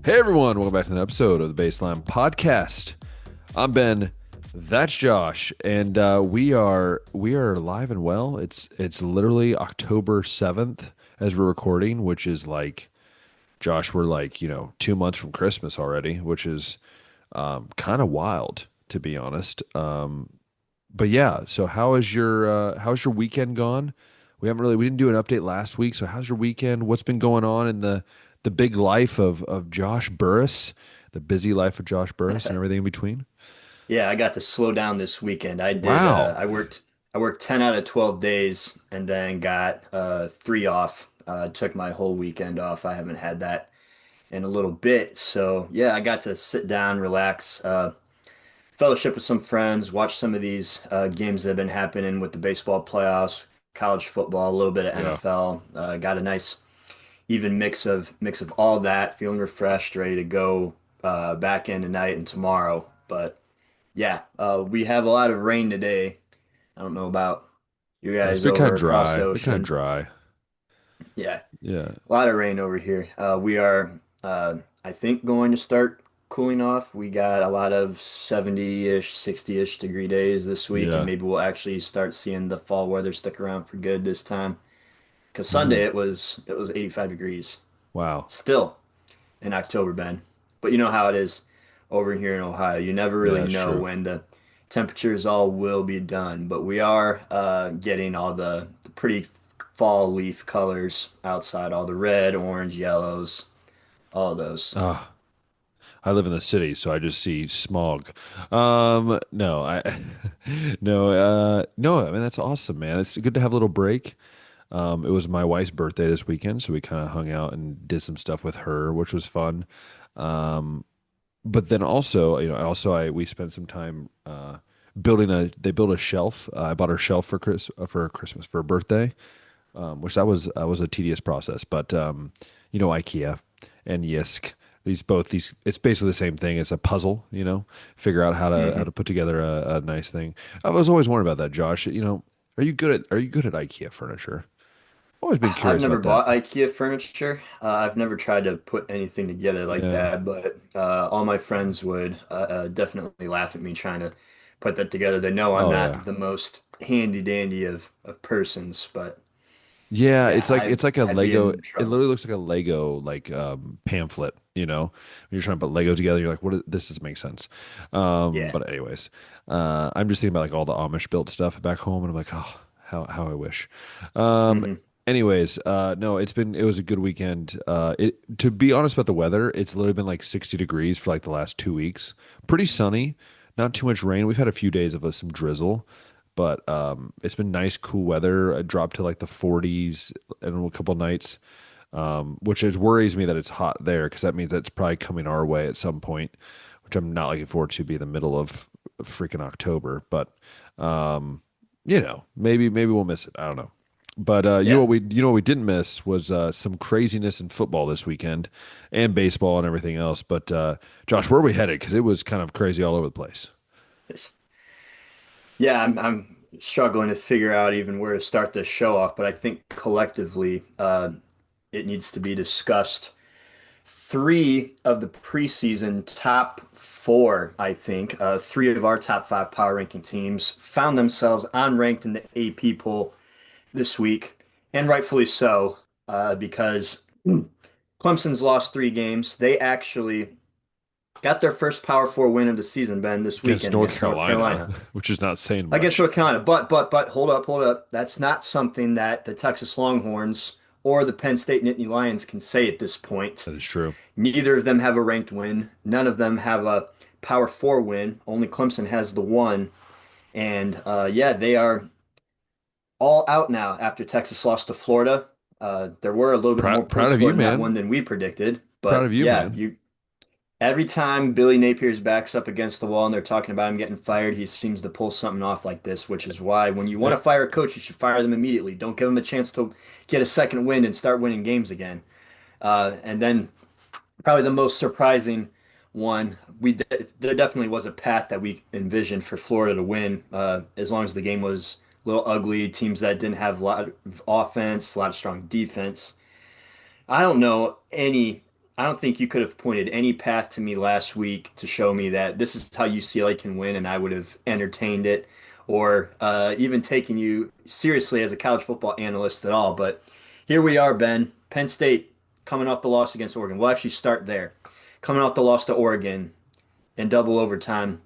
Hey everyone, welcome back to another episode of the Baseline Podcast. I'm Ben, that's Josh, and we are alive and well. It's literally October 7th as we're recording, which is like Josh, we're like 2 months from Christmas already, which is kind of wild to be honest. But yeah, so how's your weekend gone? We didn't do an update last week, so how's your weekend? What's been going on in the big life of Josh Burris, the busy life of Josh Burris and everything in between? Yeah, I got to slow down this weekend. Wow. I worked 10 out of 12 days and then got three off. Took my whole weekend off. I haven't had that in a little bit. So, yeah, I got to sit down, relax, fellowship with some friends, watch some of these games that have been happening with the baseball playoffs, college football, a little bit of Yeah. NFL. Got a nice even mix of all that, feeling refreshed, ready to go back in tonight and tomorrow. But yeah, we have a lot of rain today. I don't know about you Yeah, it's guys been kind over of across dry. the Been kind of ocean. dry. Yeah, Yeah. a lot of rain over here. We are, I think, going to start cooling off. We got a lot of 70-ish, 60-ish degree days this week, and Yeah. maybe we'll actually start seeing the fall weather stick around for good this time. Because Hmm. Sunday it was 85 degrees Wow. still in October, Ben. But you know how it is over here in Ohio. You never Yeah, really that's know true. when the temperatures all will be done. But we are getting all the pretty fall leaf colors outside, all the red, orange, yellows, all those. Ah, I live in the city, so I just see smog. No, no. I mean, that's awesome, man. It's good to have a little break. It was my wife's birthday this weekend, so we kind of hung out and did some stuff with her, which was fun. Um, but then also, I we spent some time building a. They built a shelf. I bought her shelf for Christmas for her birthday, which that was a tedious process. But IKEA and Yisk. These it's basically the same thing. It's a puzzle, figure out how to hmm put together a nice thing. I was always wondering about that, Josh. Are you good at IKEA furniture? Always been I've curious never about that. bought IKEA furniture. I've never tried to put anything together like Yeah. that, but all my friends would definitely laugh at me trying to put that together. They know I'm Oh not yeah. the most handy dandy of persons, but Yeah, yeah, it's like a I'd be Lego. in It trouble. literally looks like a Lego pamphlet, When you're trying to put Lego together, you're like, this doesn't make sense. Yeah. But anyways, I'm just thinking about like all the Amish built stuff back home and I'm like, oh, how I wish. Um hmm anyways, no, it was a good weekend. It to be honest about the weather, it's literally been like 60 degrees for like the last 2 weeks. Pretty sunny, not too much rain. We've had a few days of some drizzle. But it's been nice, cool weather. It dropped to like the 40s in a couple nights, which is worries me that it's hot there because that means that's probably coming our way at some point, which I'm not looking forward to be the middle of freaking October. But maybe we'll miss it. I don't know. But Yeah. what we didn't miss was some craziness in football this weekend, and baseball and everything else. But Josh, where are we headed? Because it was kind of crazy all over the place. Yeah, I'm struggling to figure out even where to start this show off, but I think collectively it needs to be discussed. Three of the preseason top four, I think, three of our top five power ranking teams found themselves unranked in the AP poll this week, and rightfully so, because Clemson's lost three games. They actually got their first Power Four win of the season, Ben, this Against weekend North against North Carolina, Carolina. which is not saying Against much. North Carolina, but hold up. That's not something that the Texas Longhorns or the Penn State Nittany Lions can say at this point. That is true. Neither of them have a ranked win. None of them have a Power Four win. Only Clemson has the one. And yeah, they are all out now after Texas lost to Florida. There were a little bit more Proud points of scored you, in that man. one than we predicted. Proud But of you, yeah, man. you every time Billy Napier's backs up against the wall and they're talking about him getting fired, he seems to pull something off like this, which is why when you want Yeah. to fire a coach, you should fire them immediately. Don't give them a chance to get a second wind and start winning games again. And then probably the most surprising one, there definitely was a path that we envisioned for Florida to win, as long as the game was a little ugly, teams that didn't have a lot of offense, a lot of strong defense. I don't know any. I don't think you could have pointed any path to me last week to show me that this is how UCLA can win, and I would have entertained it or even taken you seriously as a college football analyst at all. But here we are, Ben. Penn State coming off the loss against Oregon. We'll actually start there. Coming off the loss to Oregon in double overtime,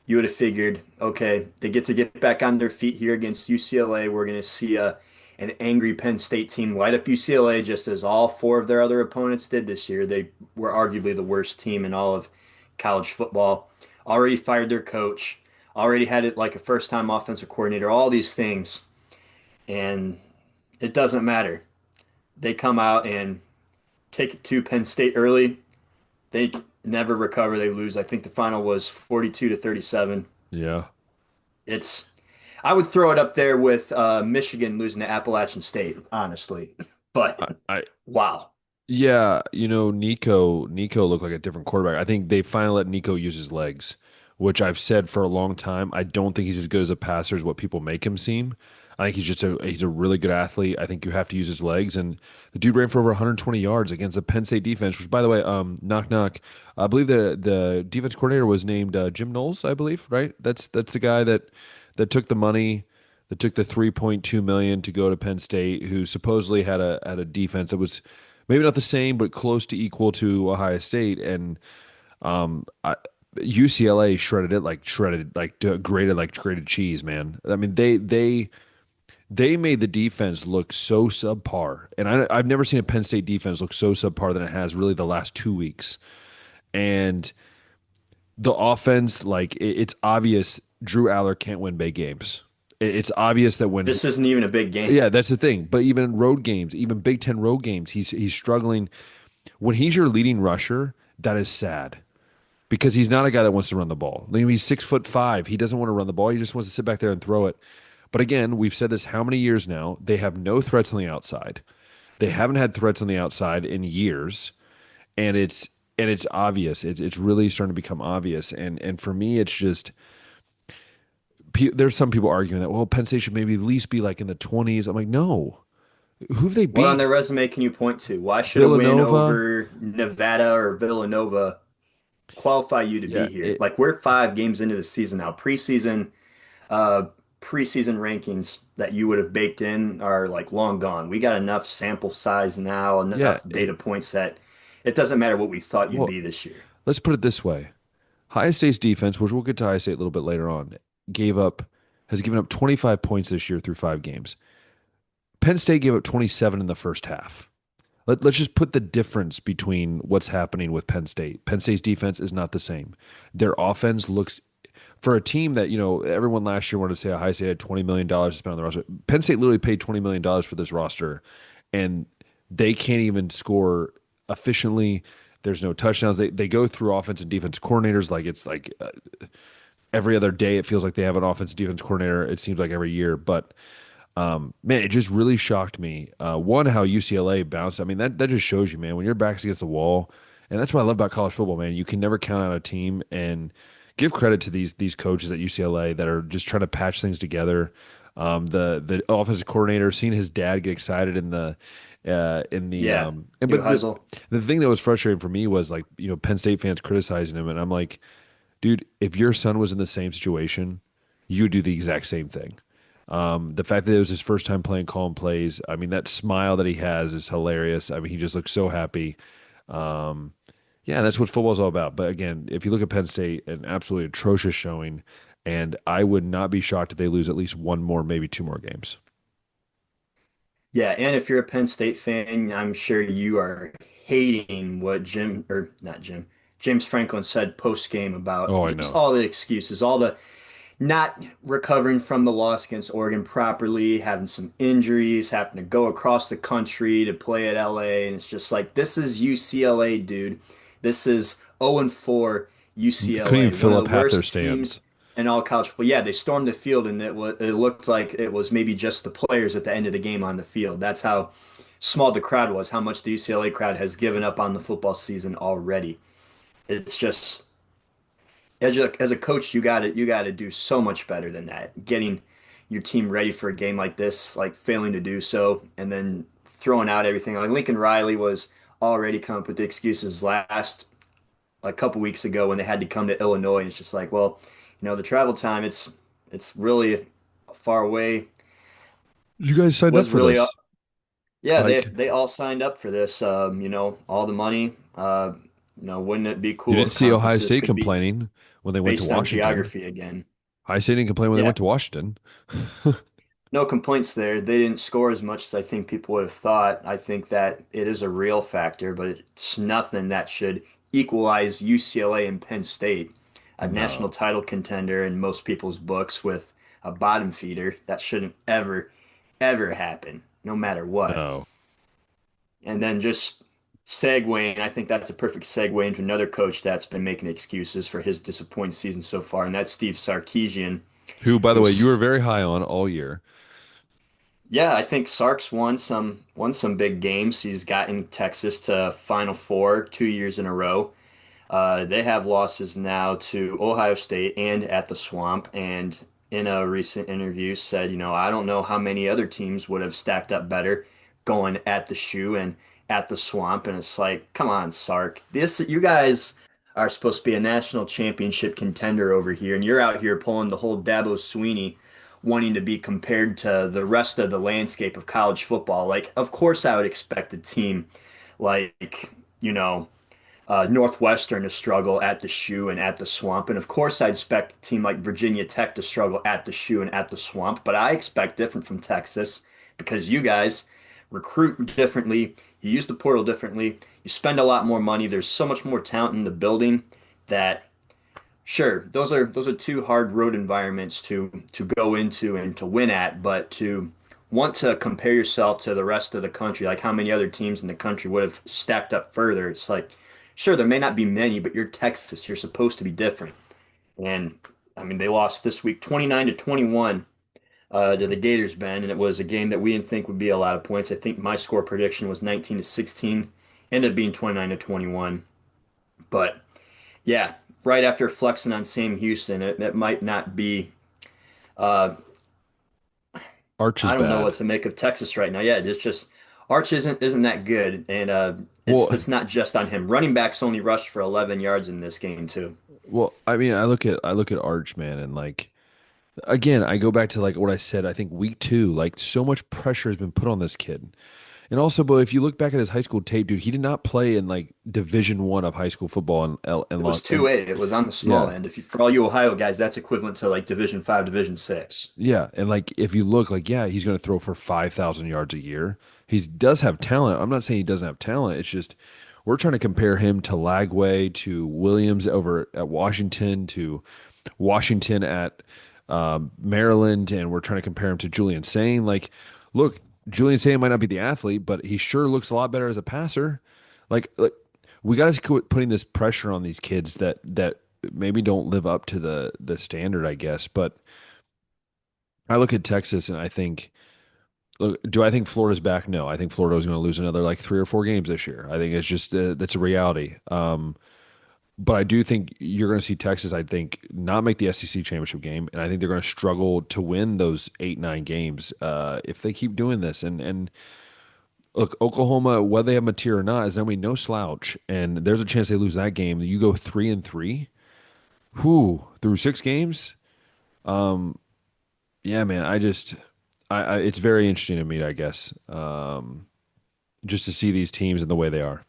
you would have figured, okay, they get to get back on their feet here against UCLA. We're going to see an angry Penn State team light up UCLA just as all four of their other opponents did this year. They were arguably the worst team in all of college football. Already fired their coach, already had it like a first-time offensive coordinator, all these things. And it doesn't matter. They come out and take it to Penn State early. They never recover. They lose. I think the final was 42 to 37. Yeah. It's I would throw it up there with Michigan losing to Appalachian State, honestly. But I wow. Yeah, Nico looked like a different quarterback. I think they finally let Nico use his legs, which I've said for a long time. I don't think he's as good as a passer as what people make him seem. I think he's a really good athlete. I think you have to use his legs, and the dude ran for over 120 yards against the Penn State defense, which, by the way, knock knock. I believe the defense coordinator was named Jim Knowles, I believe, right? That's the guy that took the money, that took the 3.2 million to go to Penn State, who supposedly had a defense that was maybe not the same, but close to equal to Ohio State. And I, UCLA grated cheese, man. I mean, they made the defense look so subpar, and I've never seen a Penn State defense look so subpar than it has really the last 2 weeks. And the offense, it's obvious Drew Aller can't win big games. It's obvious that when This isn't even a big game. yeah, that's the thing. But even in road games, even Big Ten road games, he's struggling. When he's your leading rusher, that is sad because he's not a guy that wants to run the ball. I mean, he's 6'5". He doesn't want to run the ball. He just wants to sit back there and throw it. But again, we've said this how many years now? They have no threats on the outside. They haven't had threats on the outside in years, and it's obvious. It's really starting to become obvious. And for me, it's just there's some people arguing that well, Penn State should maybe at least be like in the 20s. I'm like, no. Who have they What on their beat? resume can you point to? Why should a win Villanova. over Nevada or Villanova qualify you to Yeah, be here? Like we're 5 games into the season now. Uh, preseason rankings that you would have baked in are like long gone. We got enough sample size now, yeah. enough data points that it doesn't matter what we thought you'd Well, be this year. let's put it this way: Ohio State's defense, which we'll get to Ohio State a little bit later on, gave up has given up 25 points this year through 5 games. Penn State gave up 27 in the first half. Let's just put the difference between what's happening with Penn State. Penn State's defense is not the same. Their offense looks for a team that, everyone last year wanted to say Ohio State had $20 million to spend on the roster. Penn State literally paid $20 million for this roster, and they can't even score efficiently. There's no touchdowns. They go through offense and defense coordinators like it's like every other day. It feels like they have an offense and defense coordinator. It seems like every year, but man, it just really shocked me. One, how UCLA bounced. I mean, that just shows you, man, when your back's against the wall, and that's what I love about college football, man. You can never count out a team, and give credit to these coaches at UCLA that are just trying to patch things together. The offensive coordinator, seeing his dad get excited in the Yeah, and Hugh but Heisel. the thing that was frustrating for me was like Penn State fans criticizing him, and I'm like, dude, if your son was in the same situation, you would do the exact same thing. The fact that it was his first time playing calm plays, I mean, that smile that he has is hilarious. I mean, he just looks so happy. Um, yeah, that's what football's all about. But again, if you look at Penn State, an absolutely atrocious showing, and I would not be shocked if they lose at least one more, maybe two more games. Yeah, and if you're a Penn State fan, I'm sure you are hating what Jim, or not Jim, James Franklin said post game about Oh, I just know. all the excuses, all the not recovering from the loss against Oregon properly, having some injuries, having to go across the country to play at LA. And it's just like, this is UCLA, dude. This is 0-4 Couldn't even UCLA, one fill of up the half their worst teams stands. in all college football. Yeah, they stormed the field and it looked like it was maybe just the players at the end of the game on the field. That's how small the crowd was, how much the UCLA crowd has given up on the football season already. It's just as a coach, you got to do so much better than that. Getting your team ready for a game like this, like failing to do so, and then throwing out everything. Like Lincoln Riley was already come up with the excuses last a couple weeks ago when they had to come to Illinois. And it's just like, well, the travel time, it's really far away. You guys signed up Was for really this. Yeah, they Like, they all signed up for this. All the money. Wouldn't it be you cool didn't if see Ohio conferences State could be complaining when they went to based on Washington. geography again? Ohio State didn't complain when they Yeah, went to Washington. no complaints there. They didn't score as much as I think people would have thought. I think that it is a real factor, but it's nothing that should equalize UCLA and Penn State, a national No, title contender in most people's books with a bottom feeder. That shouldn't ever happen, no matter what. no. And then just segueing, I think that's a perfect segue into another coach that's been making excuses for his disappointing season so far, and that's Steve Sarkisian, Who, by the way, you who's were very high on all year. yeah, I think Sark's won some big games. He's gotten Texas to Final Four 2 years in a row. They have losses now to Ohio State and at the Swamp. And in a recent interview, said, I don't know how many other teams would have stacked up better going at the Shoe and at the Swamp. And it's like, come on, Sark, you guys are supposed to be a national championship contender over here, and you're out here pulling the whole Dabo Sweeney, wanting to be compared to the rest of the landscape of college football. Like, of course, I would expect a team like, you know Northwestern to struggle at the Shoe and at the Swamp. And of course, I'd expect a team like Virginia Tech to struggle at the Shoe and at the Swamp. But I expect different from Texas because you guys recruit differently, you use the portal differently, you spend a lot more money. There's so much more talent in the building that sure, those are two hard road environments to go into and to win at, but to want to compare yourself to the rest of the country, like how many other teams in the country would have stacked up further. It's like, sure, there may not be many, but you're Texas. You're supposed to be different. And I mean, they lost this week 29 to 21 to the Gators, Ben, and it was a game that we didn't think would be a lot of points. I think my score prediction was 19 to 16, ended up being 29 to 21. But yeah, right after flexing on Sam Houston, it might not be. Uh, Arch is I don't know bad. what to make of Texas right now. Yeah, it's just Arch isn't that good, and Well, it's not just on him. Running backs only rushed for 11 yards in this game too. I mean, I look at Arch, man, and like again, I go back to like what I said. I think week two, like so much pressure has been put on this kid. And also, but if you look back at his high school tape, dude, he did not play in like Division 1 of high school football It was and 2A. It was on the small yeah, end. If you, for all you Ohio guys, that's equivalent to like Division 5, Division 6. yeah, and like if you look, like yeah, he's going to throw for 5,000 yards a year. He does have talent. I'm not saying he doesn't have talent. It's just we're trying to compare him to Lagway, to Williams over at Washington, to Washington at Maryland, and we're trying to compare him to Julian Sain. Like, look, Julian Sain might not be the athlete, but he sure looks a lot better as a passer. Like we got to quit putting this pressure on these kids that maybe don't live up to the standard, I guess. But I look at Texas and I think, look, do I think Florida's back? No, I think Florida is going to lose another like 3 or 4 games this year. I think it's just that's a reality. But I do think you're going to see Texas, I think, not make the SEC championship game, and I think they're going to struggle to win those 8, 9 games if they keep doing this. And look, Oklahoma, whether they have Mateer or not, is going to be no slouch, and there's a chance they lose that game. You go 3-3, whoo, through 6 games. Yeah, man, it's very interesting to me, I guess, just to see these teams and the way they are.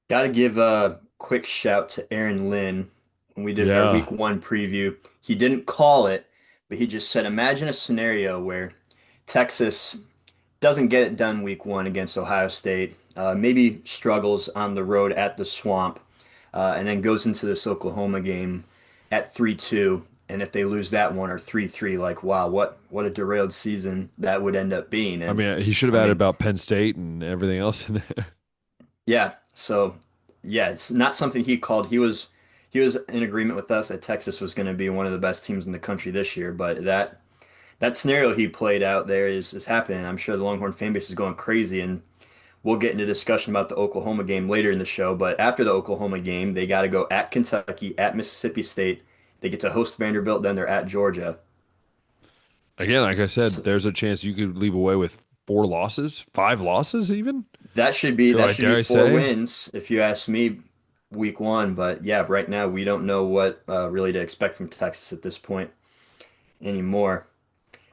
Got to give a quick shout to Aaron Lynn. When we did our Yeah, week one preview, he didn't call it, but he just said, imagine a scenario where Texas doesn't get it done week one against Ohio State, maybe struggles on the road at the Swamp, and then goes into this Oklahoma game at 3-2. And if they lose that one or 3-3, like, wow, what a derailed season that would end up being. I And mean, he should have I added mean, about Penn State and everything else in there. yeah, so yeah, it's not something he called. He was in agreement with us that Texas was going to be one of the best teams in the country this year, but that scenario he played out there is happening. I'm sure the Longhorn fan base is going crazy, and we'll get into discussion about the Oklahoma game later in the show. But after the Oklahoma game, they got to go at Kentucky, at Mississippi State. They get to host Vanderbilt, then they're at Georgia. Again, like I said, So, there's a chance you could leave away with 4 losses, 5 losses, even. Do that I should be dare I four say? wins if you ask me week one. But yeah, right now we don't know what really to expect from Texas at this point anymore.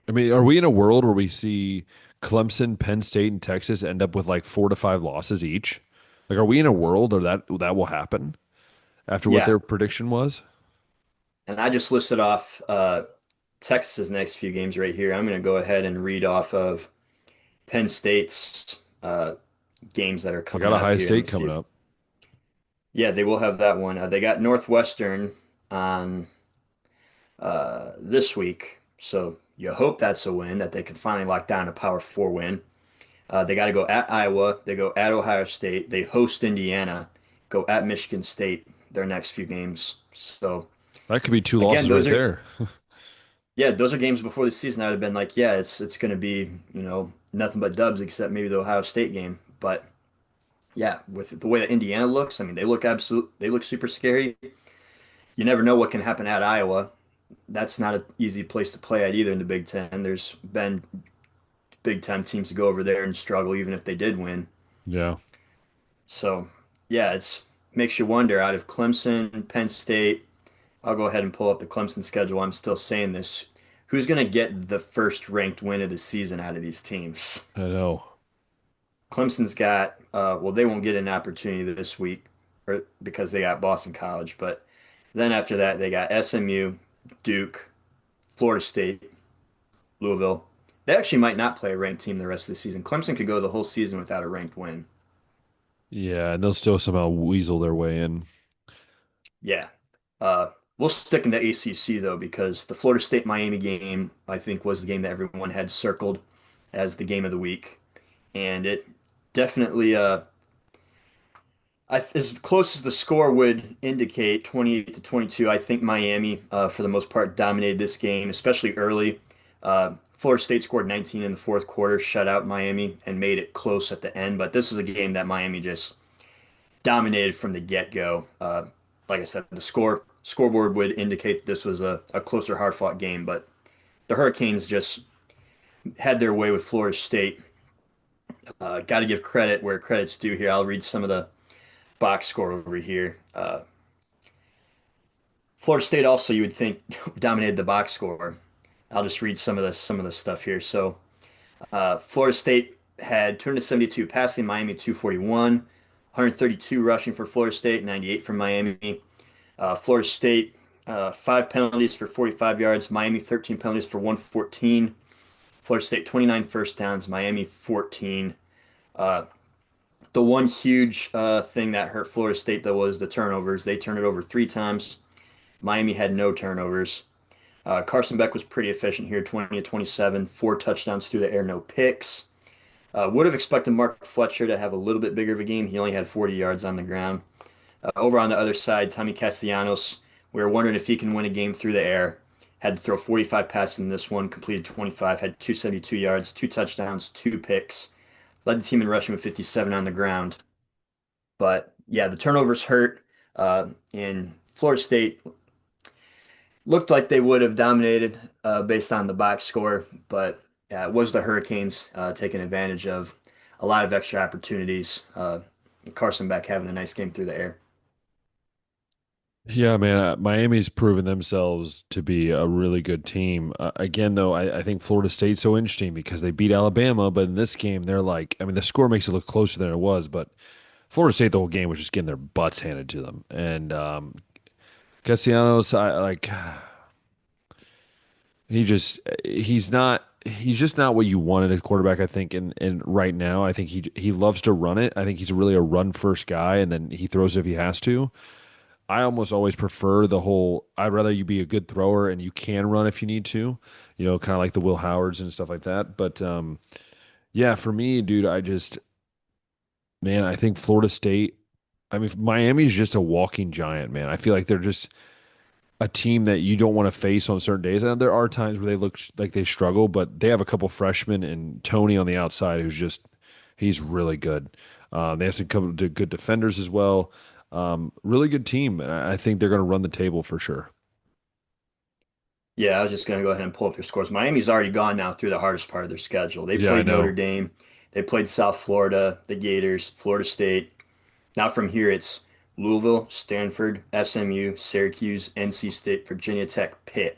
I mean, are we in a world where we see Clemson, Penn State, and Texas end up with like 4 to 5 losses each? Like, are we in a world or that will happen after what Yeah, their prediction was? and I just listed off Texas's next few games right here. I'm going to go ahead and read off of Penn State's games that are They coming got up Ohio here. Let me State see coming if, up. yeah, they will have that one. They got Northwestern on this week. So you hope that's a win, that they can finally lock down a Power Four win. They got to go at Iowa. They go at Ohio State. They host Indiana. Go at Michigan State their next few games. So That could be two again, losses right there. those are games before the season. I would have been like, yeah, it's going to be nothing but dubs except maybe the Ohio State game. But yeah, with the way that Indiana looks, I mean, they look super scary. You never know what can happen at Iowa. That's not an easy place to play at either in the Big Ten. There's been Big Ten teams to go over there and struggle even if they did win. Yeah. So yeah, it's makes you wonder out of Clemson, Penn State. I'll go ahead and pull up the Clemson schedule. I'm still saying this. Who's going to get the first ranked win of the season out of these teams? I know. Clemson's got, well, they won't get an opportunity this week because they got Boston College. But then after that, they got SMU, Duke, Florida State, Louisville. They actually might not play a ranked team the rest of the season. Clemson could go the whole season without a ranked win. Yeah, and they'll still somehow weasel their way in. Yeah. Uh, we'll stick in the ACC though, because the Florida State Miami game, I think, was the game that everyone had circled as the game of the week. And it definitely, as close as the score would indicate, 28 to 22, I think Miami, for the most part, dominated this game, especially early. Florida State scored 19 in the fourth quarter, shut out Miami, and made it close at the end. But this was a game that Miami just dominated from the get-go. Like I said, the scoreboard would indicate this was a closer, hard-fought game, but the Hurricanes just had their way with Florida State. Got to give credit where credit's due here. I'll read some of the box score over here. Florida State also, you would think, dominated the box score. I'll just read some of the stuff here. So Florida State had 272 passing, Miami 241, 132 rushing for Florida State, 98 for Miami. Florida State, 5 penalties for 45 yards, Miami 13 penalties for 114. Florida State 29 first downs, Miami 14. Uh, the one huge thing that hurt Florida State though was the turnovers. They turned it over 3 times. Miami had no turnovers. Carson Beck was pretty efficient here, 20 to 27, 4 touchdowns through the air, no picks. Would have expected Mark Fletcher to have a little bit bigger of a game. He only had 40 yards on the ground. Over on the other side, Tommy Castellanos, we were wondering if he can win a game through the air. Had to throw 45 passes in this one, completed 25, had 272 yards, 2 touchdowns, 2 picks. Led the team in rushing with 57 on the ground. But yeah, the turnovers hurt. In Florida State looked like they would have dominated based on the box score, but yeah, it was the Hurricanes taking advantage of a lot of extra opportunities. Carson Beck having a nice game through the air. Yeah, man, Miami's proven themselves to be a really good team. Again, though, I think Florida State's so interesting because they beat Alabama, but in this game, they're like, I mean, the score makes it look closer than it was, but Florida State the whole game was just getting their butts handed to them. And Castellanos, I like he's just not what you wanted a quarterback, I think, and right now. I think he loves to run it. I think he's really a run first guy and then he throws if he has to. I almost always prefer the whole I'd rather you be a good thrower and you can run if you need to, kind of like the Will Howards and stuff like that. But yeah, for me, dude, man, I think Florida State, I mean, Miami's just a walking giant, man. I feel like they're just a team that you don't want to face on certain days. And there are times where they look like they struggle, but they have a couple freshmen and Tony on the outside he's really good. They have some couple of good defenders as well. Really good team. And I think they're going to run the table for sure. Yeah, I was just going to go ahead and pull up their scores. Miami's already gone now through the hardest part of their schedule. They Yeah, I played Notre know. Dame. They played South Florida, the Gators, Florida State. Now from here, it's Louisville, Stanford, SMU, Syracuse, NC State, Virginia Tech, Pitt.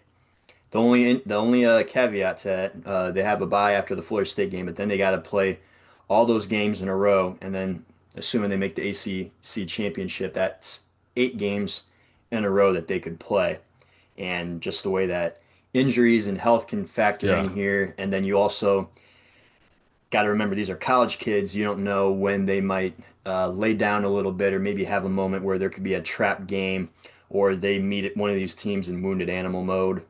The only caveat to that, they have a bye after the Florida State game, but then they got to play all those games in a row, and then assuming they make the ACC championship, that's 8 games in a row that they could play. And just the way that injuries and health can factor Yeah. in here, and then you also got to remember these are college kids. You don't know when they might lay down a little bit or maybe have a moment where there could be a trap game or they meet one of these teams in wounded animal mode,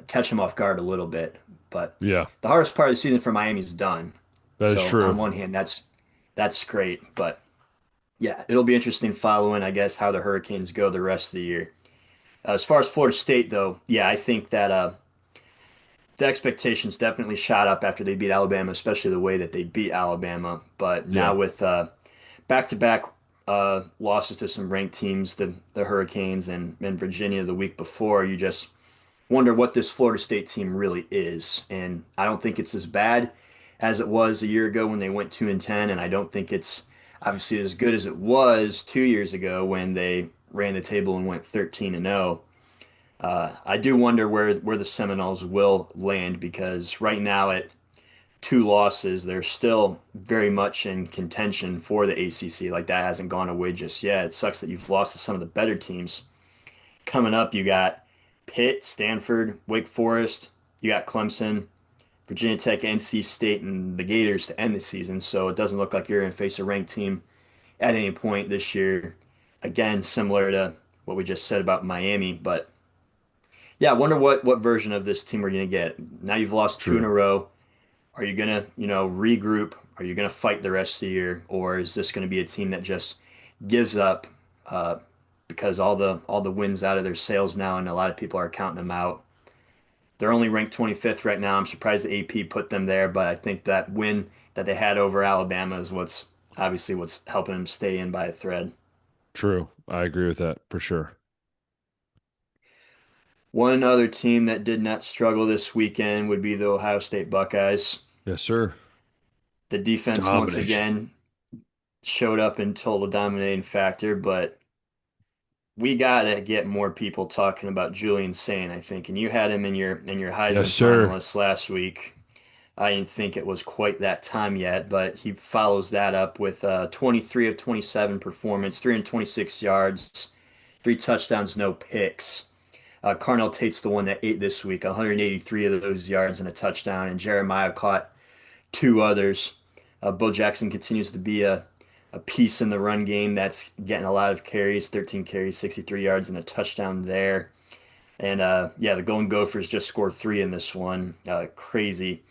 catch them off guard a little bit. But Yeah. the hardest part of the season for Miami is done. That is So on true. one hand, that's great. But yeah, it'll be interesting following, I guess, how the Hurricanes go the rest of the year. As far as Florida State, though, yeah, I think that the expectations definitely shot up after they beat Alabama, especially the way that they beat Alabama. But Yeah. now with back-to-back losses to some ranked teams, the Hurricanes and Virginia the week before, you just wonder what this Florida State team really is. And I don't think it's as bad as it was a year ago when they went 2-10, and I don't think it's obviously as good as it was 2 years ago when they ran the table and went 13 and 0. I do wonder where the Seminoles will land because right now at 2 losses, they're still very much in contention for the ACC. Like that hasn't gone away just yet. It sucks that you've lost to some of the better teams. Coming up, you got Pitt, Stanford, Wake Forest, you got Clemson, Virginia Tech, NC State, and the Gators to end the season. So it doesn't look like you're going to face a ranked team at any point this year. Again, similar to what we just said about Miami, but yeah, I wonder what version of this team we're gonna get. Now you've lost two in True. a row. Are you gonna, regroup? Are you gonna fight the rest of the year, or is this gonna be a team that just gives up uh, because all the wins out of their sails now, and a lot of people are counting them out. They're only ranked 25th right now. I'm surprised the AP put them there, but I think that win that they had over Alabama is what's helping them stay in by a thread. True. I agree with that for sure. One other team that did not struggle this weekend would be the Ohio State Buckeyes. Yes, sir. The defense once Domination. again showed up in total dominating factor, but we gotta get more people talking about Julian Sane, I think. And you had him in your Yes, Heisman sir. finalists last week. I didn't think it was quite that time yet, but he follows that up with 23 of 27 performance, 326 yards, 3 touchdowns, no picks. Carnell Tate's the one that ate this week, 183 of those yards and a touchdown, and Jeremiah caught 2 others. Bo Jackson continues to be a piece in the run game that's getting a lot of carries, 13 carries, 63 yards, and a touchdown there. And yeah, the Golden Gophers just scored 3 in this one. Crazy.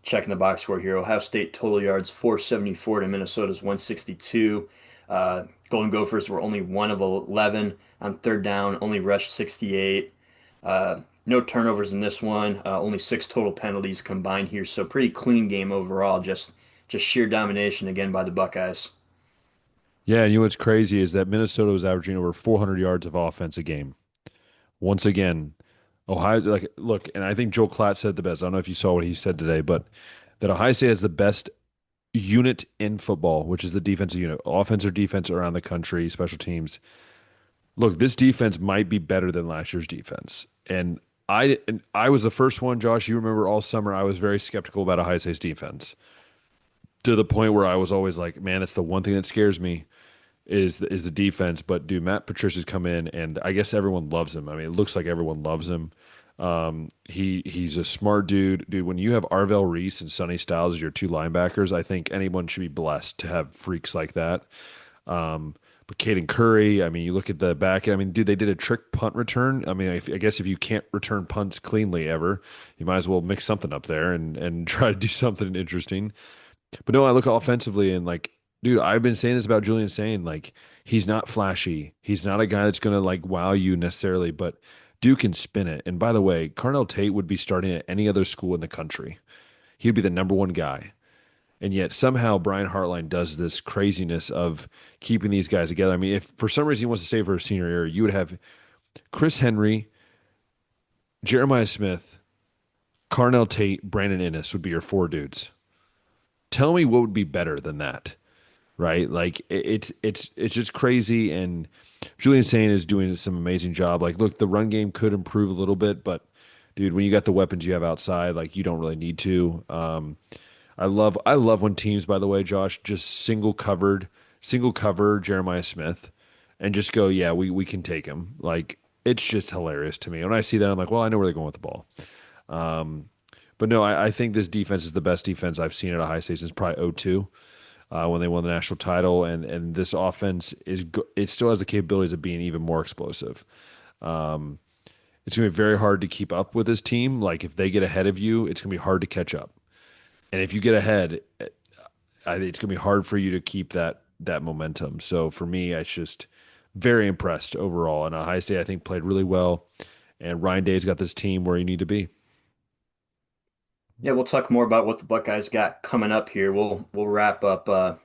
Checking the box score here. Ohio State total yards 474 to Minnesota's 162. Golden Gophers were only 1 of 11 on third down, only rushed 68. No turnovers in this one. Only 6 total penalties combined here. So pretty clean game overall. Just sheer domination again by the Buckeyes. Yeah, and you know what's crazy is that Minnesota was averaging over 400 yards of offense a game. Once again, Ohio, like, look, and I think Joel Klatt said the best. I don't know if you saw what he said today, but that Ohio State has the best unit in football, which is the defensive unit, offense or defense around the country, special teams. Look, this defense might be better than last year's defense. And I was the first one, Josh. You remember all summer I was very skeptical about Ohio State's defense to the point where I was always like, man, that's the one thing that scares me is the defense. But dude, Matt Patricia's come in, and I guess everyone loves him. I mean, it looks like everyone loves him. He's a smart dude. Dude, when you have Arvell Reese and Sonny Styles as your two linebackers, I think anyone should be blessed to have freaks like that. But Caden Curry, I mean, you look at the back. I mean, dude, they did a trick punt return. I mean, I guess if you can't return punts cleanly ever, you might as well mix something up there and try to do something interesting. But no, I look offensively and like, dude, I've been saying this about Julian Sane. Like, he's not flashy. He's not a guy that's gonna like wow you necessarily, but Duke can spin it. And by the way, Carnell Tate would be starting at any other school in the country. He'd be the number one guy. And yet somehow Brian Hartline does this craziness of keeping these guys together. I mean, if for some reason he wants to stay for a senior year, you would have Chris Henry, Jeremiah Smith, Carnell Tate, Brandon Innes would be your four dudes. tell me what would be better than that, right? Like it's just crazy. And Julian Sane is doing some amazing job. Like, look, the run game could improve a little bit, but dude, when you got the weapons you have outside, like you don't really need to. I love when teams, by the way, Josh, just single cover Jeremiah Smith, and just go, yeah, we can take him. Like it's just hilarious to me when I see that. I'm like, well, I know where they're going with the ball. Um, but no, I think this defense is the best defense I've seen at Ohio State since probably '02 when they won the national title, and this offense it still has the capabilities of being even more explosive. Um, it's gonna be very hard to keep up with this team. Like if they get ahead of you, it's gonna be hard to catch up. And if you get ahead, I think it's gonna be hard for you to keep that momentum. So for me, it's just very impressed overall. And Ohio State, I think, played really well. And Ryan Day's got this team where you need to be. Yeah, we'll talk more about what the Buckeyes got coming up here. We'll wrap up the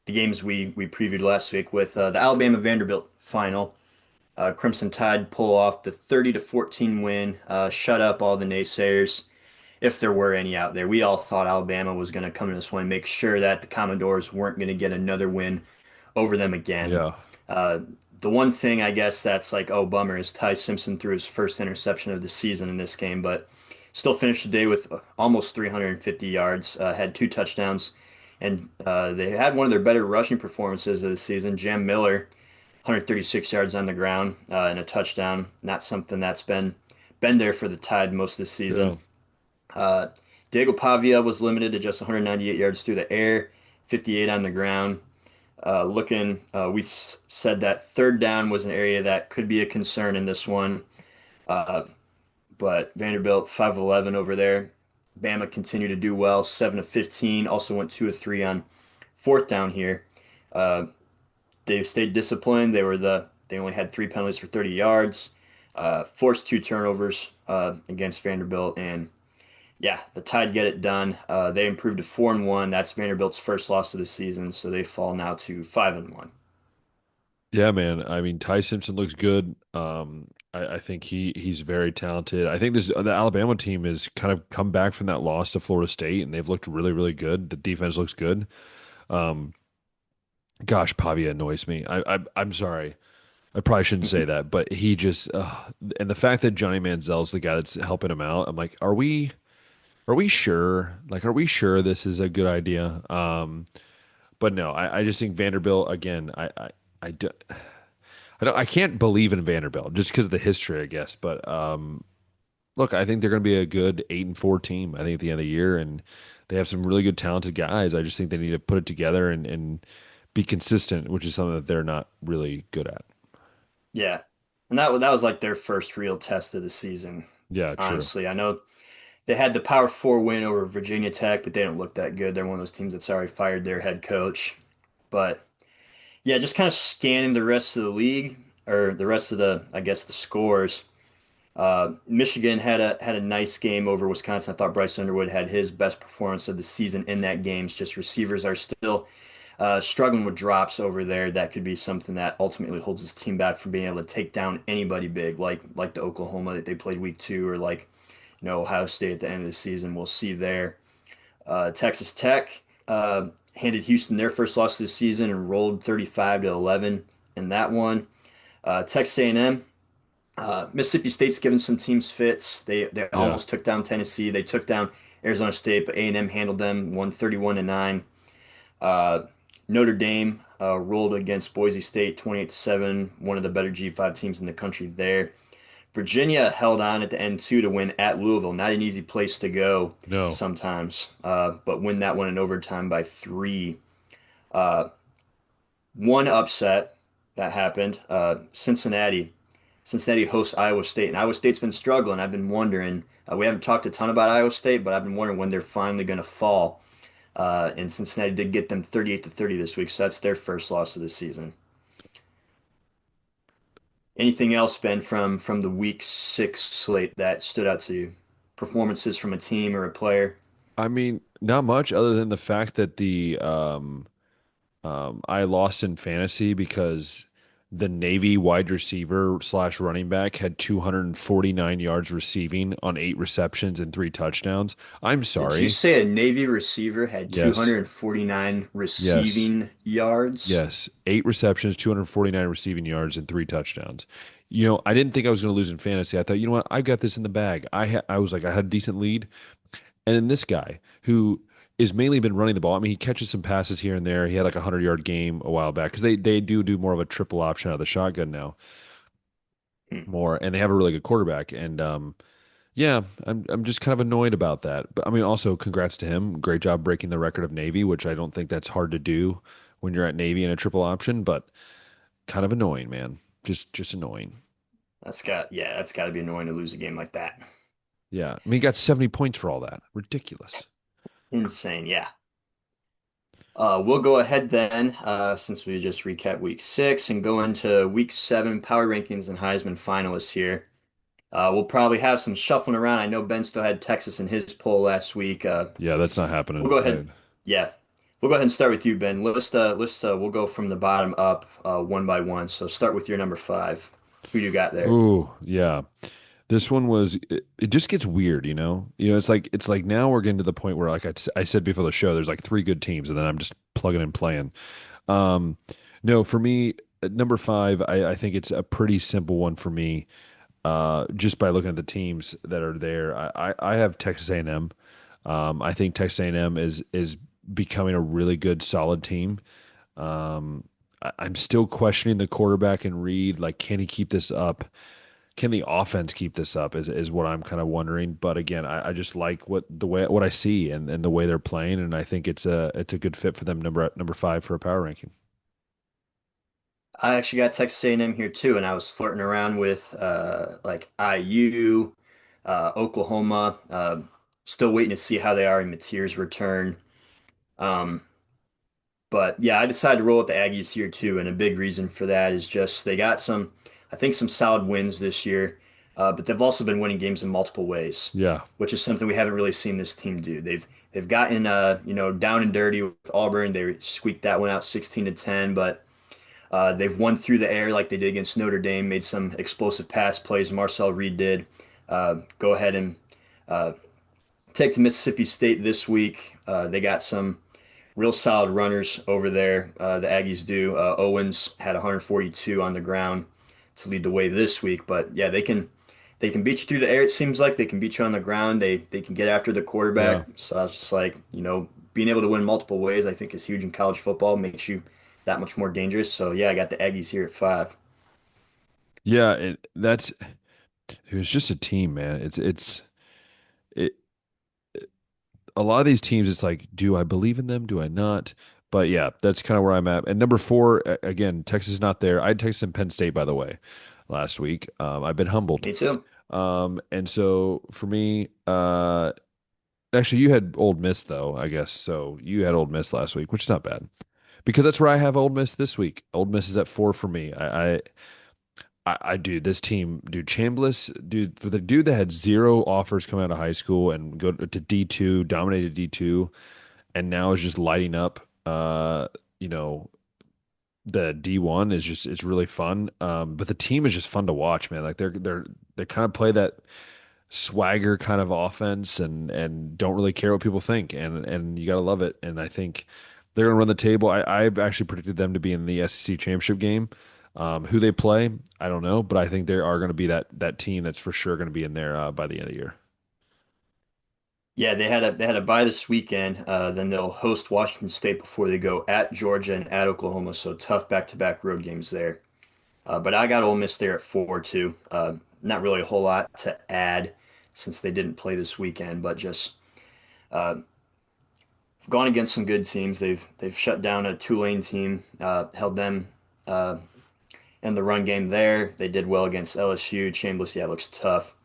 games we previewed last week with the Alabama Vanderbilt final. Crimson Tide pull off the 30-14 win, shut up all the naysayers, if there were any out there. We all thought Alabama was going to come in this one and make sure that the Commodores weren't going to get another win over them again. Yeah. Uh, the one thing I guess that's like, oh, bummer, is Ty Simpson threw his first interception of the season in this game, but still finished the day with almost 350 yards, had two touchdowns, and they had one of their better rushing performances of the season. Jam Miller, 136 yards on the ground and a touchdown. Not something that's been there for the Tide most of the Yeah. season. Uh, Diego Pavia was limited to just 198 yards through the air, 58 on the ground. We've said that third down was an area that could be a concern in this one. Uh, but Vanderbilt 5 of 11 over there. Bama continued to do well, 7 of 15. Also went 2 of 3 on fourth down here. Uh, they stayed disciplined. They only had three penalties for 30 yards. Forced two turnovers against Vanderbilt, and yeah, the Tide get it done. They improved to 4-1. That's Vanderbilt's first loss of the season, so they fall now to 5-1. Yeah, man. I mean, Ty Simpson looks good. I think he's very talented. I think this the Alabama team has kind of come back from that loss to Florida State, and they've looked really, really good. The defense looks good. Um, gosh, Pavia annoys me. I'm sorry. I probably shouldn't say that, but he just and the fact that Johnny Manziel's the guy that's helping him out, I'm like, are we sure? Like, are we sure this is a good idea? But no, I just think Vanderbilt again. I do, I can't believe in Vanderbilt just because of the history, I guess. But look, I think they're going to be a good 8-4 team. I think at the end of the year, and they have some really good talented guys. I just think they need to put it together and be consistent, which is something that they're not really good at. Yeah, and that was like their first real test of the season. Yeah, true. Honestly, I know they had the Power Four win over Virginia Tech, but they don't look that good. They're one of those teams that's already fired their head coach. But yeah, just kind of scanning the rest of the league or the rest of I guess, the scores. Michigan had a nice game over Wisconsin. I thought Bryce Underwood had his best performance of the season in that game. It's just receivers are still struggling with drops over there. That could be something that ultimately holds his team back from being able to take down anybody big, like the Oklahoma that they played week two, or like Ohio State at the end of the season. We'll see there. Texas Tech handed Houston their first loss of the season and rolled 35-11 in that one. Texas A&M, Mississippi State's given some teams fits. They Yeah. almost took down Tennessee. They took down Arizona State, but A&M handled them, won 31-9. Uh, Notre Dame rolled against Boise State 28-7, one of the better G5 teams in the country there. Virginia held on at the end too to win at Louisville. Not an easy place to go No. sometimes, but win that one in overtime by 3. Uh, One upset that happened, Cincinnati. Cincinnati hosts Iowa State, and Iowa State's been struggling. I've been wondering. We haven't talked a ton about Iowa State, but I've been wondering when they're finally going to fall. And Cincinnati did get them 38-30 this week, so that's their first loss of the season. Anything else, Ben, from the week 6 slate that stood out to you? Performances from a team or a player? I mean, not much other than the fact that the I lost in fantasy because the Navy wide receiver slash running back had 249 yards receiving on 8 receptions and 3 touchdowns. I'm Did you sorry. say a Navy receiver had Yes. 249 Yes. receiving yards? Yes. 8 receptions, 249 receiving yards, and 3 touchdowns. I didn't think I was going to lose in fantasy. I thought, you know what? I got this in the bag. I was like, I had a decent lead. And then this guy who is mainly been running the ball. I mean, he catches some passes here and there. He had like a 100-yard game a while back because they do more of a triple option out of the shotgun now, Hmm. more, and they have a really good quarterback. And yeah, I'm just kind of annoyed about that. But I mean, also congrats to him. Great job breaking the record of Navy, which I don't think that's hard to do when you're at Navy in a triple option. But kind of annoying, man. Just annoying. That's got to be annoying to lose a game like that. Yeah, I mean, he got 70 points for all that. Ridiculous. Insane, yeah. We'll go ahead then, since we just recapped week 6 and go into week 7 power rankings and Heisman finalists here. We'll probably have some shuffling around. I know Ben still had Texas in his poll last week. Yeah, that's not We'll happening. go ahead. Yeah, we'll go ahead and start with you, Ben. We'll go from the bottom up, one by one. So start with your number 5. Who you got there? Ooh, yeah. This one was it just gets weird, you know? It's like now we're getting to the point where like I said before the show, there's like 3 good teams and then I'm just plugging and playing. Um no, for me, at number 5, I think it's a pretty simple one for me. Just by looking at the teams that are there. I have Texas A&M. I think Texas A&M is becoming a really good solid team. I'm still questioning the quarterback and Reed. Like, can he keep this up? Can the offense keep this up? Is what I'm kind of wondering. But again, I just like what I see and the way they're playing, and I think it's a good fit for them. Number 5 for a power ranking. I actually got Texas A&M here too, and I was flirting around with like IU, Oklahoma. Still waiting to see how they are in Mateer's return. Um, but yeah, I decided to roll with the Aggies here too, and a big reason for that is just they got I think some solid wins this year, but they've also been winning games in multiple ways, Yeah, which is something we haven't really seen this team do. They've gotten down and dirty with Auburn. They squeaked that one out 16-10, but they've won through the air like they did against Notre Dame, made some explosive pass plays. Marcel Reed did. Go ahead and uh, take to Mississippi State this week. They got some real solid runners over there. The Aggies do. Owens had 142 on the ground to lead the way this week, but yeah, they can beat you through the air. It seems like they can beat you on the ground. They can get after the yeah, quarterback. So I was just like, being able to win multiple ways, I think is huge in college football. Makes you that much more dangerous. So yeah, I got the Aggies here at 5. yeah. It was just a team, man. It a lot of these teams, it's like, do I believe in them? Do I not? But yeah, that's kind of where I'm at. And number 4, again, Texas is not there. I had Texas and Penn State, by the way, last week. I've been humbled. Me too. And so for me, actually, you had Old Miss though, I guess. So you had Old Miss last week, which is not bad because that's where I have Old Miss this week. Old Miss is at 4 for me. I do this team, dude. Chambliss, dude, for the dude that had 0 offers coming out of high school and go to D2, dominated D2, and now is just lighting up. You know, the D1 is just it's really fun. But the team is just fun to watch, man. Like they kind of play that swagger kind of offense and don't really care what people think, and you gotta love it. And I think they're gonna run the table. I've actually predicted them to be in the SEC championship game. Who they play, I don't know, but I think they are going to be that team that's for sure going to be in there by the end of the year. Yeah, they had a bye this weekend. Then they'll host Washington State before they go at Georgia and at Oklahoma. So tough back-to-back road games there. But I got Ole Miss there at 4 too. Not really a whole lot to add since they didn't play this weekend, but just uh, gone against some good teams. They've shut down a Tulane team, held them uh, in the run game there. They did well against LSU. Chambliss, yeah, looks tough.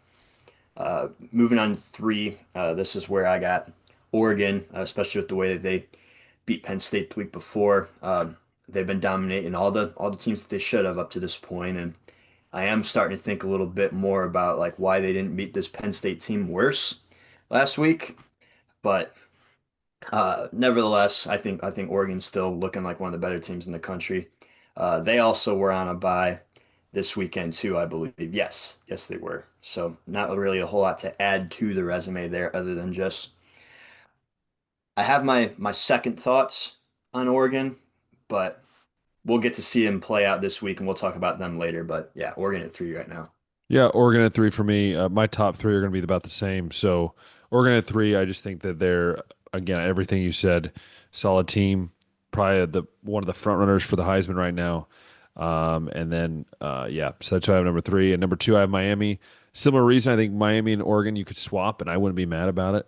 Moving on to 3, this is where I got Oregon, especially with the way that they beat Penn State the week before. They've been dominating all the teams that they should have up to this point, and I am starting to think a little bit more about like why they didn't beat this Penn State team worse last week. But nevertheless, I think Oregon's still looking like one of the better teams in the country. They also were on a bye this weekend too, I believe. Yes, yes, they were. So not really a whole lot to add to the resume there, other than just I have my second thoughts on Oregon, but we'll get to see them play out this week, and we'll talk about them later. But yeah, Oregon at 3 right now. Yeah, Oregon at three for me. My top three are going to be about the same. So Oregon at three, I just think that they're again everything you said, solid team, probably the one of the front runners for the Heisman right now. And then yeah, so that's why I have number three. And number two, I have Miami. Similar reason, I think Miami and Oregon you could swap, and I wouldn't be mad about it.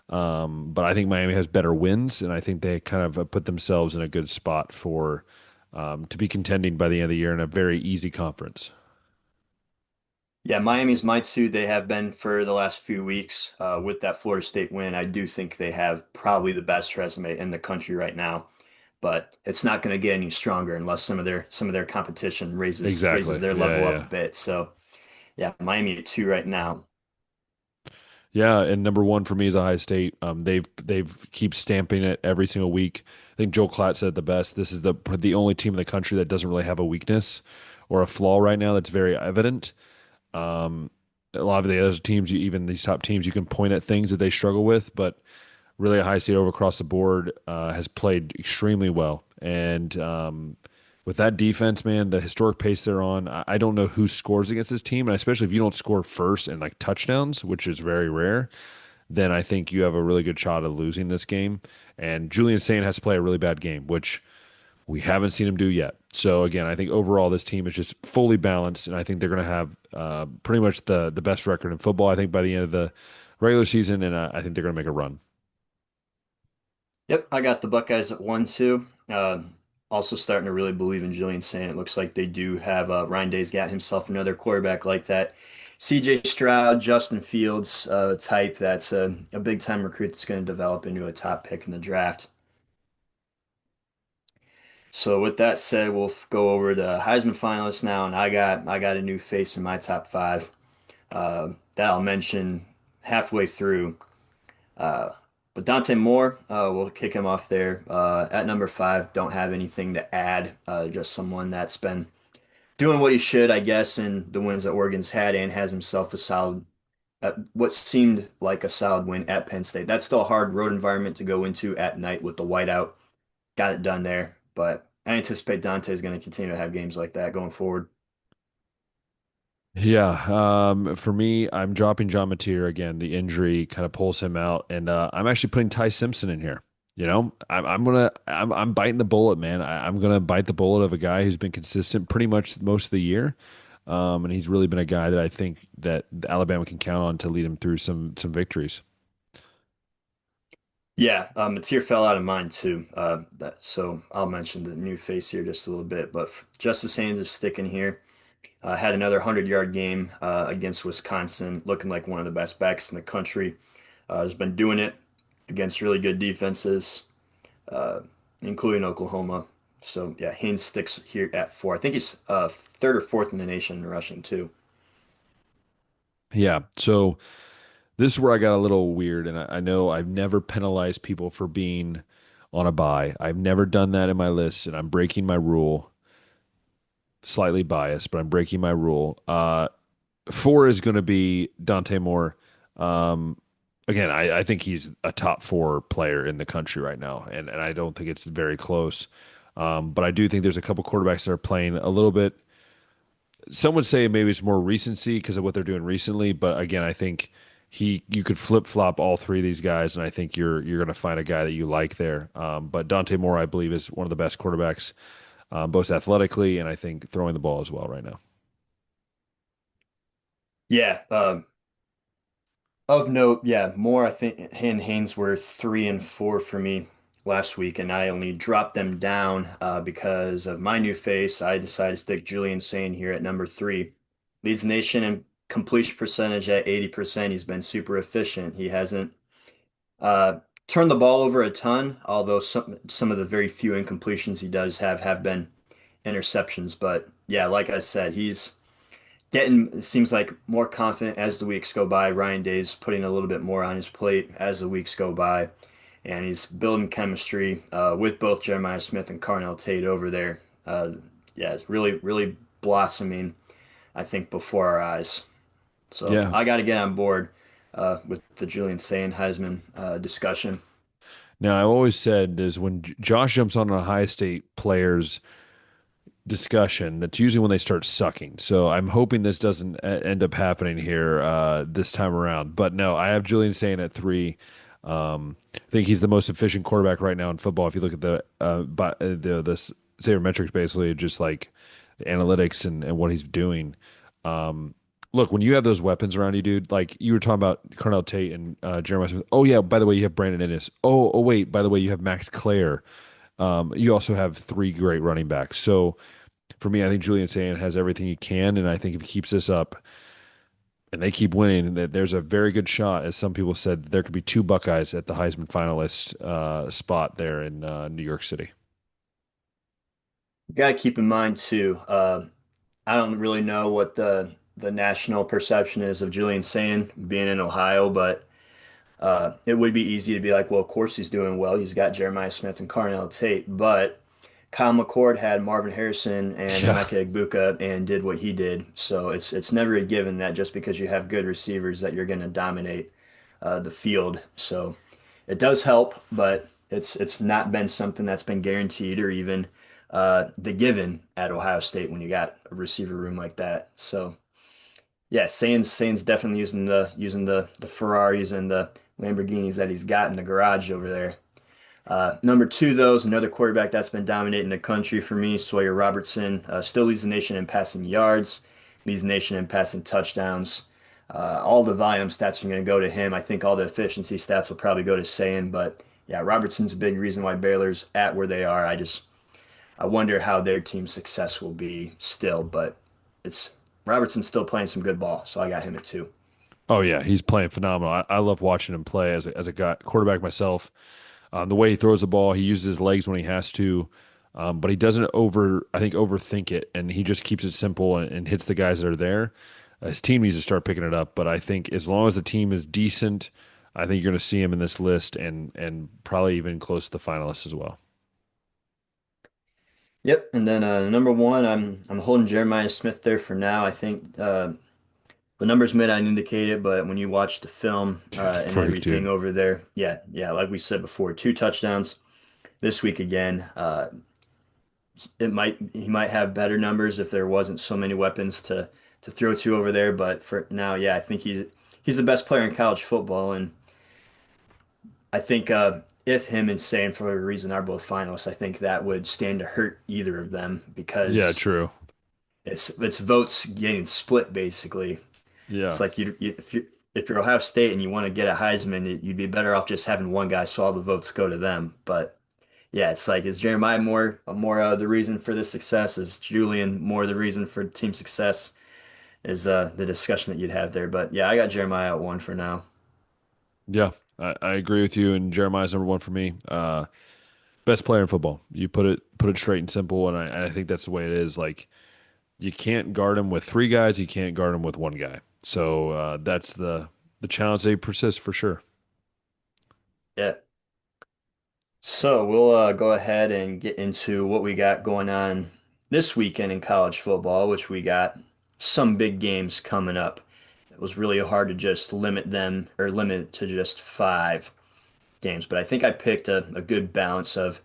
But I think Miami has better wins, and I think they kind of put themselves in a good spot for to be contending by the end of the year in a very easy conference. Yeah, Miami's my two. They have been for the last few weeks. With that Florida State win, I do think they have probably the best resume in the country right now. But it's not going to get any stronger unless some of their competition raises Exactly. their Yeah, level up a yeah. bit. So yeah, Miami at 2 right now. Yeah, and number one for me is Ohio State. They've keep stamping it every single week. I think Joel Klatt said it the best. This is the only team in the country that doesn't really have a weakness or a flaw right now that's very evident. Um, a lot of the other teams, even these top teams, you can point at things that they struggle with, but really Ohio State over across the board has played extremely well. And with that defense, man, the historic pace they're on, I don't know who scores against this team, and especially if you don't score first and like touchdowns, which is very rare, then I think you have a really good shot of losing this game. And Julian Saint has to play a really bad game, which we haven't seen him do yet. So again, I think overall this team is just fully balanced, and I think they're going to have pretty much the best record in football. I think by the end of the regular season, and I think they're going to make a run. Yep, I got the Buckeyes at 1-2. Also starting to really believe in Julian Saint. It looks like they do have Ryan Day's got himself another quarterback like that. CJ Stroud, Justin Fields type that's a big time recruit that's going to develop into a top pick in the draft. So with that said, we'll go over the Heisman finalists now, and I got a new face in my top five that I'll mention halfway through. Uh, but Dante Moore, we'll kick him off there. At number five, don't have anything to add. Just someone that's been doing what he should, I guess, in the wins that Oregon's had and has himself a solid, what seemed like a solid win at Penn State. That's still a hard road environment to go into at night with the whiteout. Got it done there, but I anticipate Dante is going to continue to have games like that going forward. Yeah, for me, I'm dropping John Mateer again. The injury kind of pulls him out, and I'm actually putting Ty Simpson in here. I'm biting the bullet, man. I'm gonna bite the bullet of a guy who's been consistent pretty much most of the year, and he's really been a guy that I think that Alabama can count on to lead him through some victories. Yeah, Mateer fell out of mine too. So I'll mention the new face here just a little bit, but Justice Haynes is sticking here. Had another 100-yard game against Wisconsin, looking like one of the best backs in the country. Has been doing it against really good defenses, uh, including Oklahoma. So yeah, Haynes sticks here at 4. I think he's third or fourth in the nation in rushing too. Yeah, so this is where I got a little weird, and I know I've never penalized people for being on a bye. I've never done that in my list, and I'm breaking my rule. Slightly biased, but I'm breaking my rule. Four is going to be Dante Moore. Um, again, I think he's a top four player in the country right now, and I don't think it's very close. But I do think there's a couple quarterbacks that are playing a little bit. Some would say maybe it's more recency because of what they're doing recently, but again, I think you could flip flop all three of these guys, and I think you're going to find a guy that you like there. But Dante Moore, I believe, is one of the best quarterbacks, both athletically and I think throwing the ball as well right now. Yeah, of note, yeah, Moore, I think, and Haynes were 3 and 4 for me last week, and I only dropped them down because of my new face. I decided to stick Julian Saint here at number 3. Leads the nation in completion percentage at 80%. He's been super efficient. He hasn't uh, turned the ball over a ton, although some of the very few incompletions he does have been interceptions. But yeah, like I said, he's getting seems like more confident as the weeks go by. Ryan Day's putting a little bit more on his plate as the weeks go by, and he's building chemistry with both Jeremiah Smith and Carnell Tate over there. yeah, it's really, really blossoming, I think, before our eyes. So Yeah. I got to get on board with the Julian Sane Heisman discussion. Now, I always said is when Josh jumps on a high state player's discussion, that's usually when they start sucking. So I'm hoping this doesn't end up happening here this time around. But no, I have Julian Sane at 3. I think he's the most efficient quarterback right now in football. If you look at the sabermetrics, basically just like the analytics and what he's doing. Um, Look, when you have those weapons around you, dude, like you were talking about Cornell Tate and Jeremiah Smith. Oh yeah, by the way, you have Brandon Innes. Oh wait, by the way, you have Max Clare. You also have 3 great running backs. So for me, I think Julian Sand has everything he can, and I think if he keeps this up and they keep winning, that there's a very good shot, as some people said, there could be 2 Buckeyes at the Heisman finalist spot there in New York City. You got to keep in mind too. I don't really know what the national perception is of Julian Sane being in Ohio, but it would be easy to be like, well, of course he's doing well. He's got Jeremiah Smith and Carnell Tate, but Kyle McCord had Marvin Harrison and Yeah. Emeka Egbuka and did what he did. So it's never a given that just because you have good receivers that you're going to dominate the field. So it does help, but it's not been something that's been guaranteed or even the given at Ohio State when you got a receiver room like that. So yeah, Sain's definitely using the Ferraris and the Lamborghinis that he's got in the garage over there. Number two, though, is another quarterback that's been dominating the country for me. Sawyer Robertson still leads the nation in passing yards, leads the nation in passing touchdowns. All the volume stats are going to go to him. I think all the efficiency stats will probably go to Sayin, but yeah, Robertson's a big reason why Baylor's at where they are. I wonder how their team's success will be still, but it's Robertson's still playing some good ball, so I got him at 2. Oh yeah, he's playing phenomenal. I love watching him play as a guy quarterback myself. The way he throws the ball, he uses his legs when he has to, but he doesn't I think overthink it, and he just keeps it simple and hits the guys that are there. His team needs to start picking it up, but I think as long as the team is decent, I think you're going to see him in this list and probably even close to the finalists as well. Yep, and then number one, I'm holding Jeremiah Smith there for now. I think the numbers may not indicate it, but when you watch the film and Freak, everything dude. over there, yeah, yeah, like we said before, 2 touchdowns this week again. He might have better numbers if there wasn't so many weapons to throw to over there, but for now, yeah, I think he's the best player in college football, and I think if him and Sane for whatever reason are both finalists, I think that would stand to hurt either of them Yeah, because true. it's votes getting split basically. It's Yeah. like if you're Ohio State and you want to get a Heisman, you'd be better off just having one guy so all the votes go to them. But yeah, it's like is Jeremiah more the reason for the success? Is Julian more the reason for team success? Is the discussion that you'd have there. But yeah, I got Jeremiah at 1 for now. Yeah. I agree with you, and Jeremiah's number 1 for me. Best player in football. You put it straight and simple, and I think that's the way it is. Like you can't guard him with 3 guys, you can't guard him with 1 guy. So that's the challenge. They persist for sure. Yeah. So we'll go ahead and get into what we got going on this weekend in college football, which we got some big games coming up. It was really hard to just limit them or limit it to just 5 games, but I think I picked a good balance of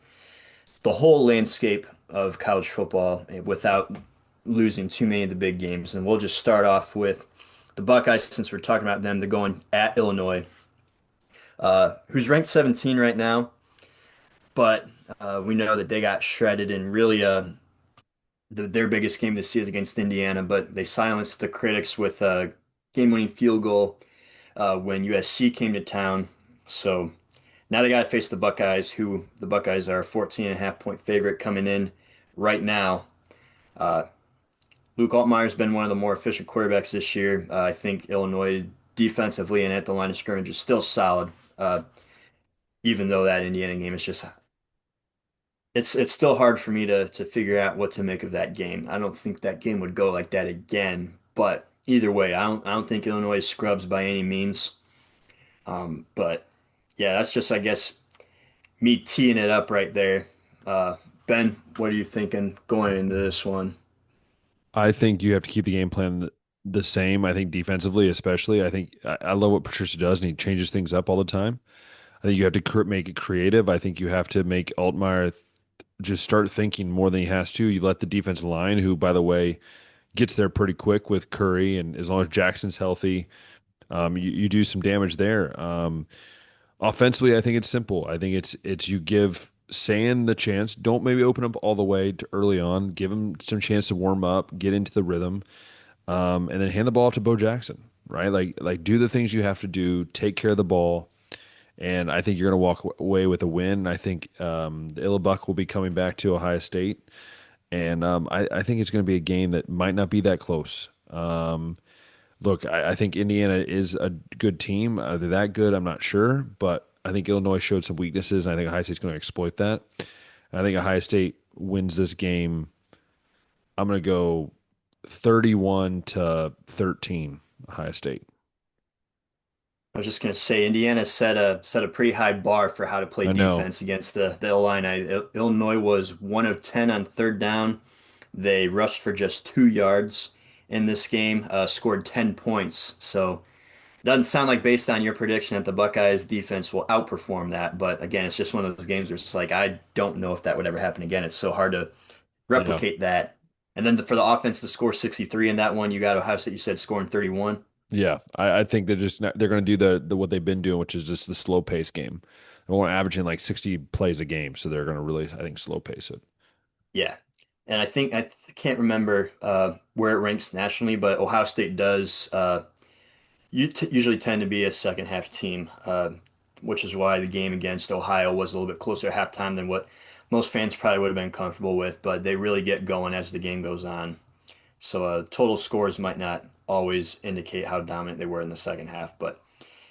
the whole landscape of college football without losing too many of the big games. And we'll just start off with the Buckeyes, since we're talking about them. They're going at Illinois, who's ranked 17 right now, but we know that they got shredded and really their biggest game this season is against Indiana, but they silenced the critics with a game-winning field goal when USC came to town. So now they got to face the Buckeyes, who the Buckeyes are a 14.5 point favorite coming in right now. Uh, Luke Altmaier's been one of the more efficient quarterbacks this year. I think Illinois defensively and at the line of scrimmage is still solid, even though that Indiana game is just it's still hard for me to figure out what to make of that game. I don't think that game would go like that again, but either way, I don't think Illinois is scrubs by any means. But yeah, that's just I guess me teeing it up right there. Ben, what are you thinking going into this one? I think you have to keep the game plan the same. I think defensively, especially, I love what Patricia does, and he changes things up all the time. I think you have to make it creative. I think you have to make Altmaier just start thinking more than he has to. You let the defensive line, who, by the way, gets there pretty quick with Curry, and as long as Jackson's healthy, you do some damage there. Offensively, I think it's simple. I think it's you give Sand the chance. Don't maybe open up all the way to early on. Give him some chance to warm up, get into the rhythm, and then hand the ball off to Bo Jackson. Right, like do the things you have to do. Take care of the ball, and I think you're going to walk away with a win. I think the Illabuck will be coming back to Ohio State, and I think it's going to be a game that might not be that close. Look, I think Indiana is a good team. Are they that good? I'm not sure, but I think Illinois showed some weaknesses, and I think Ohio State's going to exploit that. And I think Ohio State wins this game. I'm going to go 31-13, Ohio State. I was just going to say Indiana set a pretty high bar for how to play I know. defense against the Illini. Illinois was 1 of 10 on third down. They rushed for just 2 yards in this game, scored 10 points. So it doesn't sound like based on your prediction that the Buckeyes defense will outperform that. But again, it's just one of those games where it's like I don't know if that would ever happen again. It's so hard to Yeah. replicate that. And then for the offense to score 63 in that one, you got Ohio State, you said scoring 31. Yeah. I think they're going to do the what they've been doing, which is just the slow pace game. They won't averaging like 60 plays a game, so they're going to really, I think, slow pace it. Yeah. And I think can't remember where it ranks nationally, but Ohio State does usually tend to be a second half team, which is why the game against Ohio was a little bit closer at halftime than what most fans probably would have been comfortable with. But they really get going as the game goes on. So total scores might not always indicate how dominant they were in the second half. But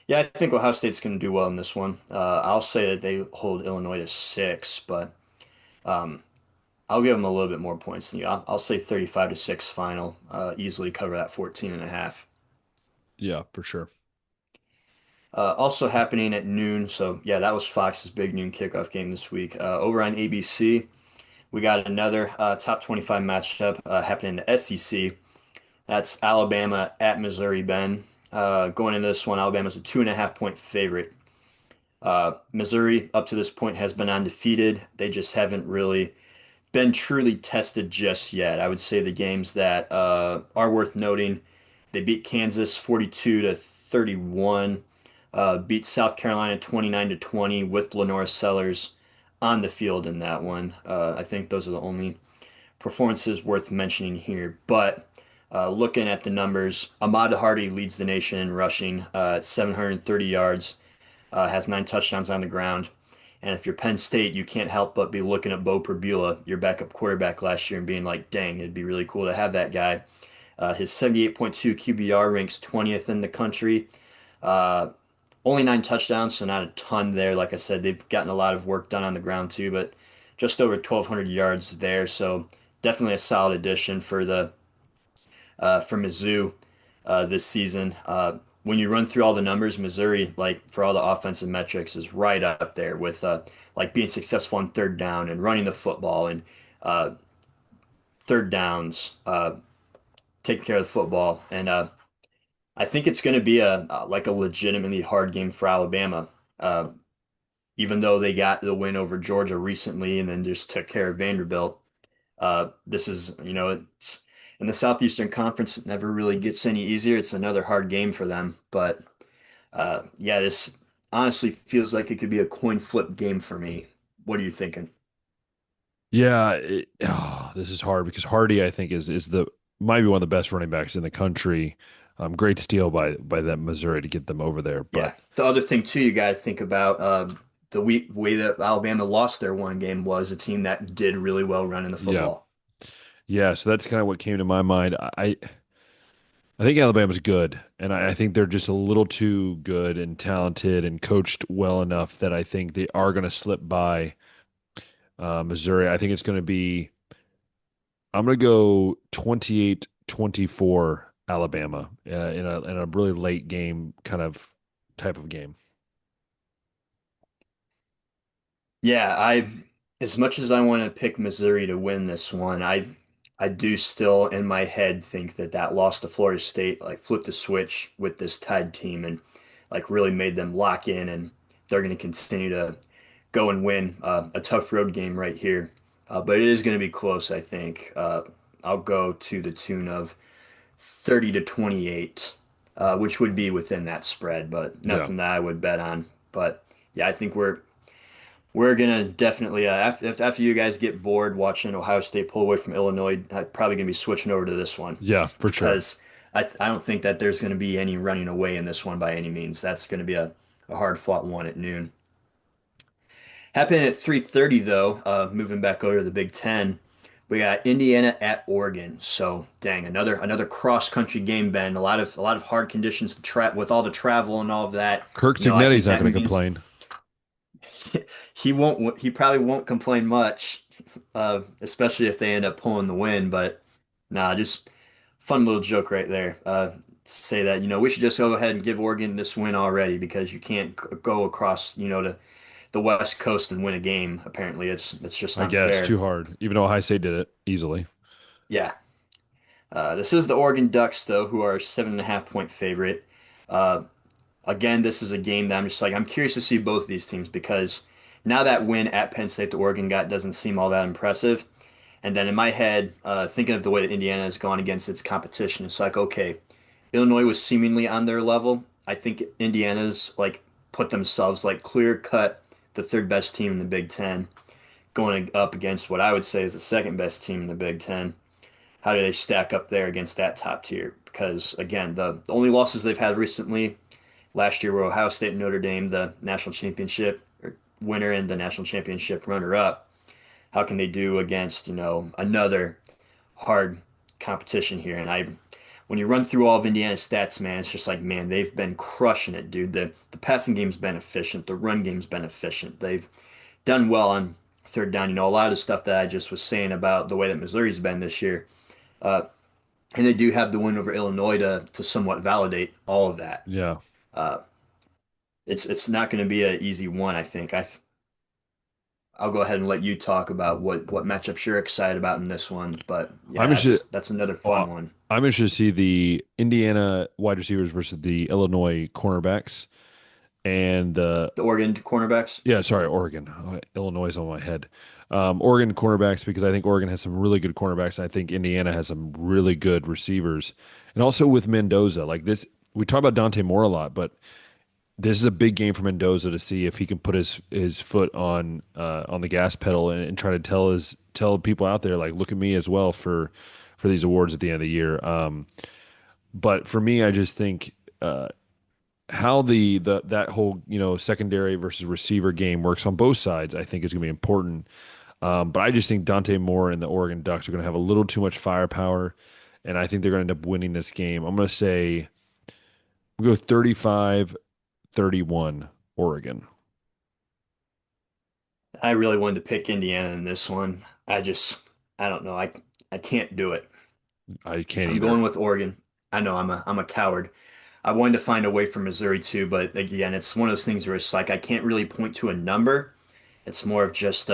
yeah, I think Ohio State's going to do well in this one. I'll say that they hold Illinois to 6, but um, I'll give them a little bit more points than you. I'll say 35-6 final. Easily cover that 14 and a half. Yeah, for sure. Also happening at noon. So yeah, that was Fox's big noon kickoff game this week. Over on ABC, we got another top 25 matchup happening in the SEC. That's Alabama at Missouri, Ben. Going into this one, Alabama's a 2.5 point favorite. Missouri, up to this point, has been undefeated. They just haven't really been truly tested just yet. I would say the games that are worth noting, they beat Kansas 42-31, beat South Carolina 29-20 with Lenora Sellers on the field in that one. I think those are the only performances worth mentioning here. But looking at the numbers, Ahmad Hardy leads the nation in rushing at 730 yards, has 9 touchdowns on the ground. And if you're Penn State, you can't help but be looking at Bo Perbula, your backup quarterback last year, and being like, dang, it'd be really cool to have that guy. His 78.2 QBR ranks 20th in the country. Uh, Only 9 touchdowns, so not a ton there. Like I said, they've gotten a lot of work done on the ground too, but just over 1,200 yards there. So definitely a solid addition for Mizzou this season. When you run through all the numbers, Missouri, like for all the offensive metrics, is right up there with like being successful on third down and running the football and uh, third downs, taking care of the football. And I think it's going to be like a legitimately hard game for Alabama. Uh, Even though they got the win over Georgia recently and then just took care of Vanderbilt. This is, it's in the Southeastern Conference, it never really gets any easier. It's another hard game for them. But yeah, this honestly feels like it could be a coin flip game for me. What are you thinking? Yeah, this is hard because Hardy, I think, is the might be one of the best running backs in the country. Great steal by that Missouri to get them over there. But Yeah. The other thing too, you got to think about the way that Alabama lost their one game was a team that did really well running the yeah, football. yeah. So that's kind of what came to my mind. I think Alabama's good, and I think they're just a little too good and talented and coached well enough that I think they are going to slip by Missouri. I think it's going to be. I'm going to go 28-24 Alabama in a really late game kind of type of game. Yeah, As much as I want to pick Missouri to win this one, I do still in my head think that that loss to Florida State like flipped the switch with this Tide team and like really made them lock in, and they're going to continue to go and win a tough road game right here. But it is going to be close, I think. I'll go to the tune of 30 to 28, which would be within that spread, but Yeah. nothing that I would bet on. But yeah, I think we're gonna definitely after you guys get bored watching Ohio State pull away from Illinois, I'm probably gonna be switching over to this one Yeah, for sure. because I don't think that there's gonna be any running away in this one by any means. That's gonna be a hard fought one at noon. Happening at 3:30 though, moving back over to the Big Ten, we got Indiana at Oregon. So dang, another cross country game, Ben. A lot of hard conditions to tra with all the travel and all of that. Kirk I Cignetti's think not that going to means complain. he won't. He probably won't complain much, especially if they end up pulling the win. But nah, just fun little joke right there. Say that we should just go ahead and give Oregon this win already because you can't go across to the West Coast and win a game. Apparently, it's just I guess unfair. too hard, even though Ohio State did it easily. Yeah. This is the Oregon Ducks though, who are 7.5 point favorite. Uh, Again, this is a game that I'm curious to see both of these teams because now that win at Penn State to Oregon got doesn't seem all that impressive. And then in my head, thinking of the way that Indiana has gone against its competition, it's like, okay, Illinois was seemingly on their level. I think Indiana's like put themselves like clear cut the third best team in the Big Ten, going up against what I would say is the second best team in the Big Ten. How do they stack up there against that top tier? Because again, the only losses they've had recently last year were Ohio State and Notre Dame, the national championship winner and the national championship runner up. How can they do against, another hard competition here? And when you run through all of Indiana's stats, man, it's just like, man, they've been crushing it, dude. The passing game's been efficient, the run game's been efficient. They've done well on third down. A lot of the stuff that I just was saying about the way that Missouri's been this year. Uh, and they do have the win over Illinois to somewhat validate all of that. Yeah. Uh, it's not going to be an easy one, I think. I'll go ahead and let you talk about what matchups you're excited about in this one. But yeah, I'm interested. that's another uh, fun one. I'm interested to see the Indiana wide receivers versus the Illinois cornerbacks and the The Oregon cornerbacks. yeah, sorry, Oregon. Illinois is on my head. Oregon cornerbacks because I think Oregon has some really good cornerbacks. I think Indiana has some really good receivers, and also with Mendoza, like this, we talk about Dante Moore a lot, but this is a big game for Mendoza to see if he can put his foot on the gas pedal and try to tell people out there like look at me as well for these awards at the end of the year. But for me, I just think how the that whole secondary versus receiver game works on both sides. I think is going to be important. But I just think Dante Moore and the Oregon Ducks are going to have a little too much firepower, and I think they're going to end up winning this game. I'm going to say we'll go 35-31 Oregon. I really wanted to pick Indiana in this one. I don't know. I can't do it. I can't I'm either. going with Oregon. I know I'm a coward. I wanted to find a way for Missouri too, but again, it's one of those things where it's like I can't really point to a number. It's more of just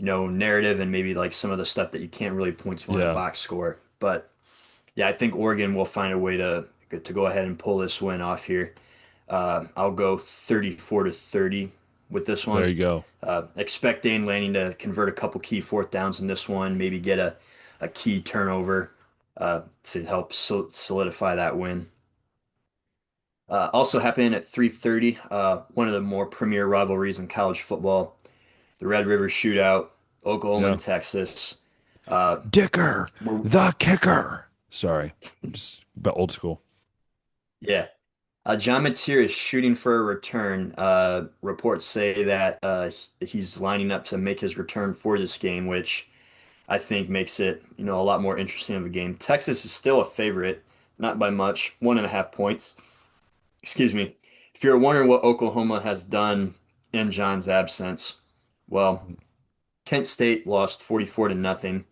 narrative and maybe like some of the stuff that you can't really point to on a Yeah, box score. But yeah, I think Oregon will find a way to go ahead and pull this win off here. I'll go 34 to 30 with this there one. you go. Expect Dane Lanning to convert a couple key fourth downs in this one, maybe get a key turnover to help solidify that win. Also happening at 3:30, one of the more premier rivalries in college football, the Red River Shootout, Oklahoma Yeah, and Texas. Uh, Dicker, we're, the kicker. Sorry, just about old school. yeah, John Mateer is shooting for a return. Reports say that he's lining up to make his return for this game, which I think makes it, a lot more interesting of a game. Texas is still a favorite, not by much, 1.5 points. Excuse me. If you're wondering what Oklahoma has done in John's absence, well, Kent State lost 44 to nothing.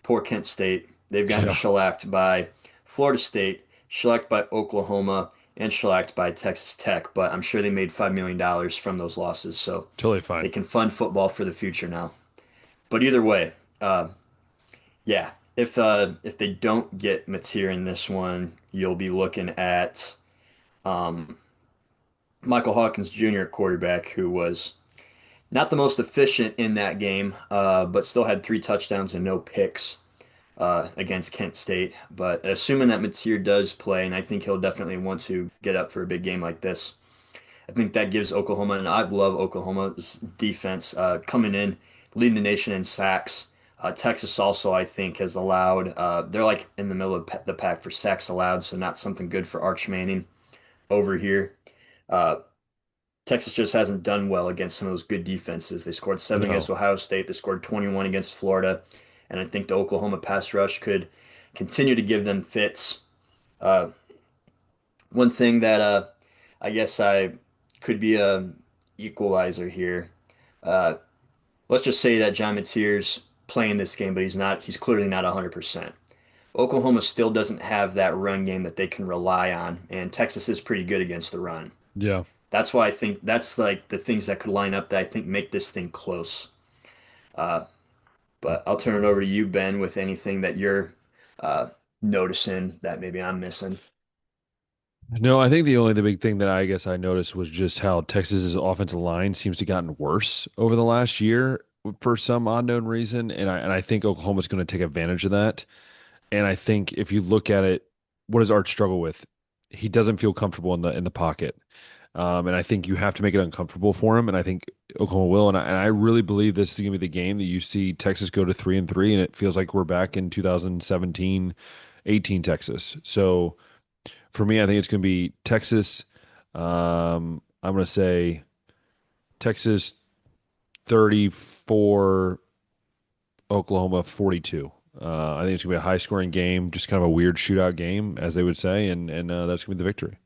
Poor Kent State. They've gotten Yeah, shellacked by Florida State, shellacked by Oklahoma, and shellacked by Texas Tech, but I'm sure they made $5 million from those losses, so Totally they fine. can fund football for the future now. But either way, yeah, if they don't get Mateer in this one, you'll be looking at um, Michael Hawkins Jr. quarterback, who was not the most efficient in that game, but still had 3 touchdowns and no picks against Kent State. But assuming that Mateer does play, and I think he'll definitely want to get up for a big game like this, I think that gives Oklahoma, and I love Oklahoma's defense coming in, leading the nation in sacks. Texas also, I think, has allowed, they're like in the middle of the pack for sacks allowed, so not something good for Arch Manning over here. Uh, Texas just hasn't done well against some of those good defenses. They scored 7 against No. Ohio State, they scored 21 against Florida, and I think the Oklahoma pass rush could continue to give them fits. Uh, One thing that I guess I could be a equalizer here. Uh, let's just say that John Mateer's playing this game, but he's not. He's clearly not 100%. Oklahoma still doesn't have that run game that they can rely on, and Texas is pretty good against the run. Yeah. That's why I think that's like the things that could line up that I think make this thing close. Uh, but I'll turn it over to you, Ben, with anything that you're uh, noticing that maybe I'm missing. No, I think the big thing that I guess I noticed was just how Texas's offensive line seems to gotten worse over the last year for some unknown reason, and I think Oklahoma's going to take advantage of that. And I think if you look at it, what does Art struggle with? He doesn't feel comfortable in the pocket, and I think you have to make it uncomfortable for him. And I think Oklahoma will. And I really believe this is going to be the game that you see Texas go to 3-3, and it feels like we're back in 2017, 18 Texas. So for me, I think it's going to be Texas. I'm going to say Texas 34, Oklahoma 42. I think it's going to be a high scoring game, just kind of a weird shootout game, as they would say, and that's going to be the victory.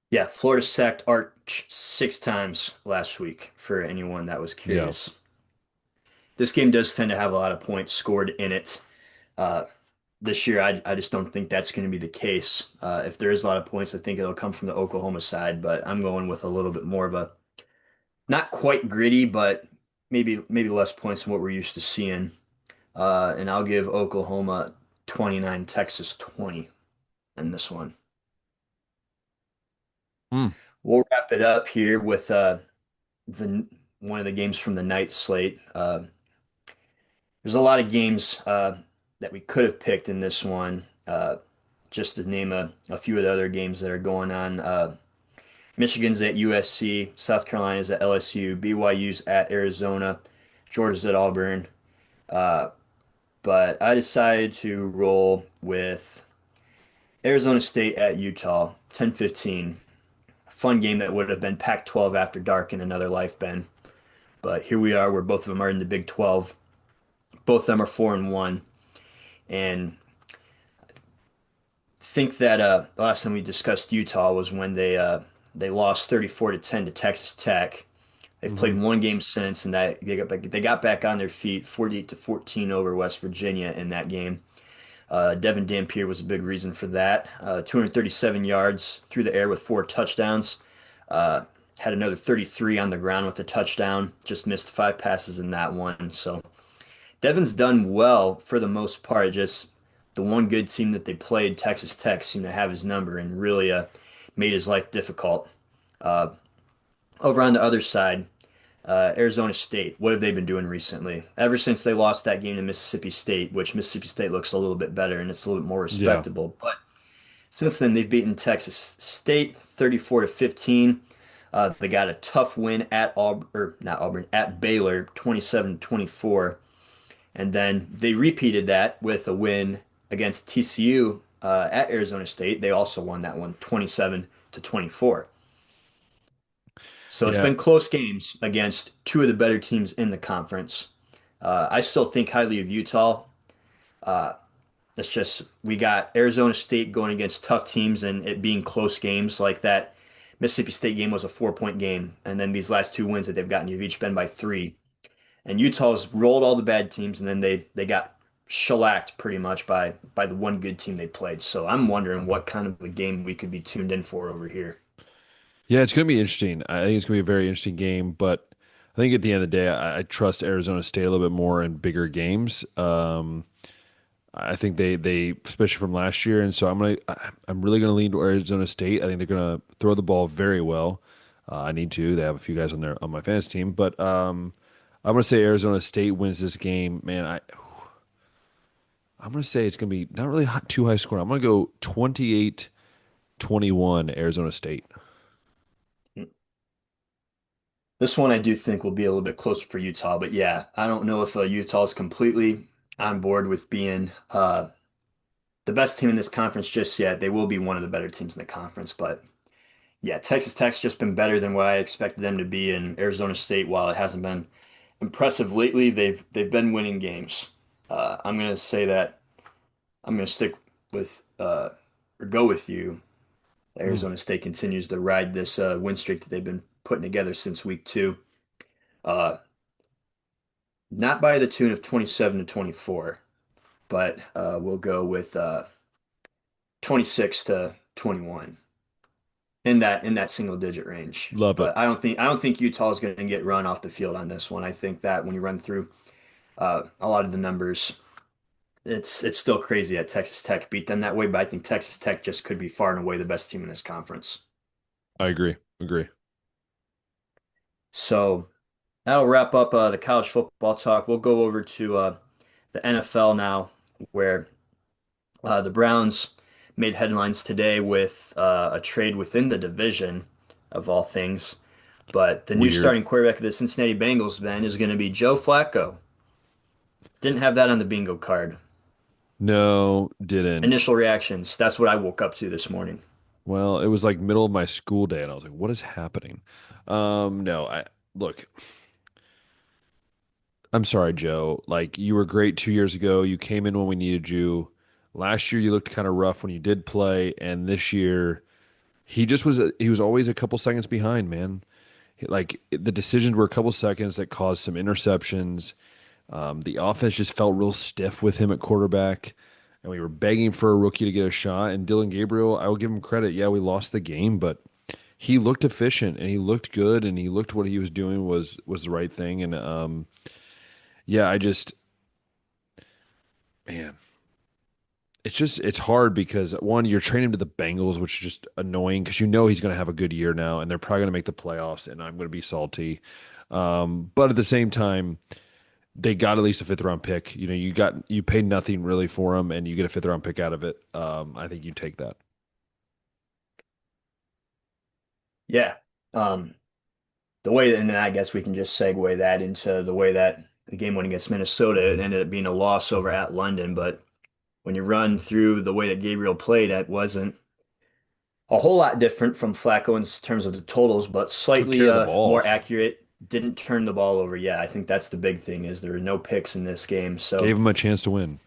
Yeah, Florida sacked Arch 6 times last week for anyone that was Yeah. curious. This game does tend to have a lot of points scored in it. Uh, this year, I just don't think that's going to be the case. If there is a lot of points, I think it'll come from the Oklahoma side, but I'm going with a little bit more of a not quite gritty, but maybe less points than what we're used to seeing. And I'll give Oklahoma 29, Texas 20 in this one. Mm. We'll wrap it up here with the one of the games from the night slate. There's a lot of games that we could have picked in this one. Just to name a few of the other games that are going on. Michigan's at USC, South Carolina's at LSU, BYU's at Arizona, Georgia's at Auburn. Uh, but I decided to roll with Arizona State at Utah, 10-15. Fun game that would have been Pac-12 after dark in another life, Ben. But here we are, where both of them are in the Big 12. Both of them are 4-1, and think that the last time we discussed Utah was when they lost 34-10 to Texas Tech. They've Hmm. played one game since, and that they got back on their feet, 48-14 over West Virginia in that game. Devin Dampier was a big reason for that. 237 yards through the air with 4 touchdowns. Uh, Had another 33 on the ground with a touchdown. Just missed 5 passes in that one. So Devin's done well for the most part. Just the one good team that they played, Texas Tech, seemed to have his number and really made his life difficult. Uh, Over on the other side, Arizona State, what have they been doing recently? Ever since they lost that game to Mississippi State, which Mississippi State looks a little bit better and it's a little bit more Yeah. respectable. But since then, they've beaten Texas State 34-15. They got a tough win at Auburn, or not Auburn, at Baylor 27-24. And then they repeated that with a win against TCU at Arizona State. They also won that one 27-24. So it's Yeah. been close games against two of the better teams in the conference. I still think highly of Utah. Uh, it's just we got Arizona State going against tough teams and it being close games like that. Mississippi State game was a 4-point game, and then these last 2 wins that they've gotten, you've each been by 3. And Utah's rolled all the bad teams, and then they got shellacked pretty much by the one good team they played. So I'm wondering what kind of a game we could be tuned in for over here. Yeah, it's going to be interesting. I think it's going to be a very interesting game, but I think at the end of the day, I trust Arizona State a little bit more in bigger games. I think they especially from last year, and so I'm really gonna lean to Arizona State. I think they're gonna throw the ball very well. I need to. They have a few guys on my fantasy team, but I'm gonna say Arizona State wins this game. Man, I'm gonna say it's gonna be not really too high scoring. I'm gonna go 28-21 Arizona State. This one I do think will be a little bit closer for Utah, but yeah, I don't know if Utah is completely on board with being the best team in this conference just yet. They will be one of the better teams in the conference, but yeah, Texas Tech's just been better than what I expected them to be, and Arizona State, while it hasn't been impressive lately, they've been winning games. I'm gonna say that I'm gonna stick with or go with you. Mm, Arizona State continues to ride this win streak that they've been putting together since week two. Uh, Not by the tune of 27 to 24, but we'll go with 26 to 21 in that single digit range. love it. But I don't think Utah is going to get run off the field on this one. I think that when you run through a lot of the numbers, it's still crazy that Texas Tech beat them that way. But I think Texas Tech just could be far and away the best team in this conference. I agree. Agree. So that'll wrap up the college football talk. We'll go over to the NFL now, where the Browns made headlines today with a trade within the division, of all things. But the new Weird. starting quarterback of the Cincinnati Bengals, Ben, is going to be Joe Flacco. Didn't have that on the bingo card. No, didn't. Initial reactions. That's what I woke up to this morning. Well, it was like middle of my school day, and I was like, "What is happening?" No, I look. I'm sorry, Joe. Like you were great 2 years ago. You came in when we needed you. Last year, you looked kind of rough when you did play, and this year, he was always a couple seconds behind, man. Like the decisions were a couple seconds that caused some interceptions. The offense just felt real stiff with him at quarterback, and we were begging for a rookie to get a shot. And Dylan Gabriel, I will give him credit. Yeah, we lost the game, but he looked efficient and he looked good, and he looked what he was doing was the right thing. And yeah, I just man, it's hard because one, you're training him to the Bengals, which is just annoying because you know he's going to have a good year now, and they're probably going to make the playoffs, and I'm going to be salty. But at the same time, they got at least a fifth round pick. You know, you paid nothing really for him, and you get a fifth round pick out of it. I think you take that. Yeah. Um, the way, and then I guess we can just segue that into the way that the game went against Minnesota, it ended up being a loss over at London. But when you run through the way that Gabriel played, it wasn't a whole lot different from Flacco in terms of the totals, but Took care slightly of the ball, more accurate. Didn't turn the ball over. Yeah, I think that's the big thing is there were no picks in this game. So gave him a chance to win.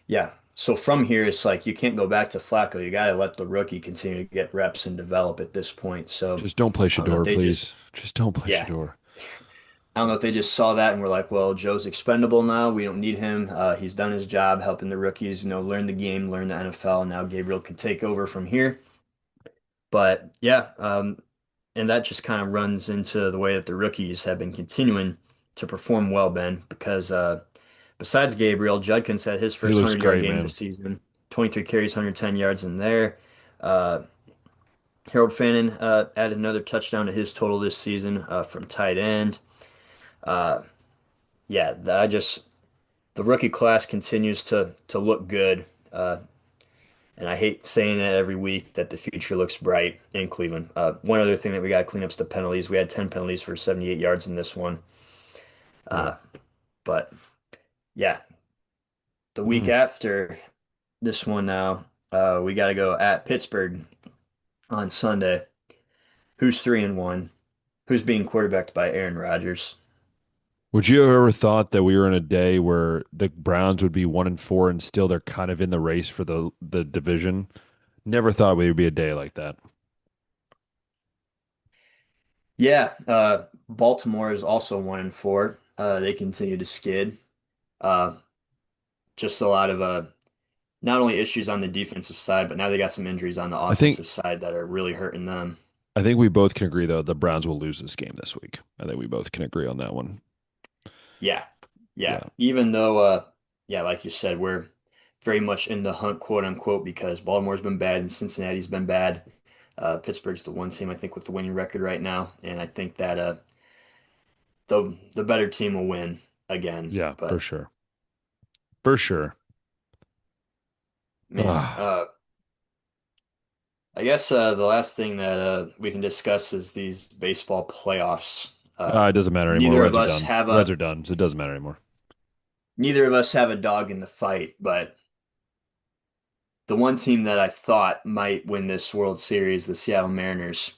yeah. So from here, it's like you can't go back to Flacco. You got to let the rookie continue to get reps and develop at this point. So Just don't play I don't know if Shador, they just, please. Just don't play yeah, Shador. I don't know if they just saw that and were like, well, Joe's expendable now. We don't need him. He's done his job helping the rookies, learn the game, learn the NFL. Now Gabriel can take over from here. But yeah, and that just kind of runs into the way that the rookies have been continuing to perform well, Ben, because besides Gabriel, Judkins had his He first looks 100-yard great, game of the man. season, 23 carries, 110 yards in there. Uh, Harold Fannin added another touchdown to his total this season from tight end. Uh, yeah, the rookie class continues to look good. And I hate saying it every week that the future looks bright in Cleveland. One other thing that we got to clean up is the penalties. We had 10 penalties for 78 yards in this one. Yeah. Uh, but yeah, the week Mm. after this one now, we got to go at Pittsburgh on Sunday. Who's 3-1? Who's being quarterbacked by Aaron Rodgers? Would you have ever thought that we were in a day where the Browns would be 1-4 and still they're kind of in the race for the division? Never thought we would be a day like that. Yeah, Baltimore is also 1-4. They continue to skid. Uh, just a lot of not only issues on the defensive side, but now they got some injuries on the I think offensive side that are really hurting them. I think we both can agree though the Browns will lose this game this week. I think we both can agree on that one. Yeah. Yeah. Yeah. Even though yeah, like you said, we're very much in the hunt, quote unquote, because Baltimore's been bad and Cincinnati's been bad. Pittsburgh's the one team I think with the winning record right now, and I think that the better team will win again. Yeah, for But sure. For sure. man, Ah, I guess the last thing that we can discuss is these baseball playoffs. it doesn't matter anymore. Neither of Reds are us done. have Reds a are done, so it doesn't matter anymore. neither of us have a dog in the fight, but the one team that I thought might win this World Series, the Seattle Mariners,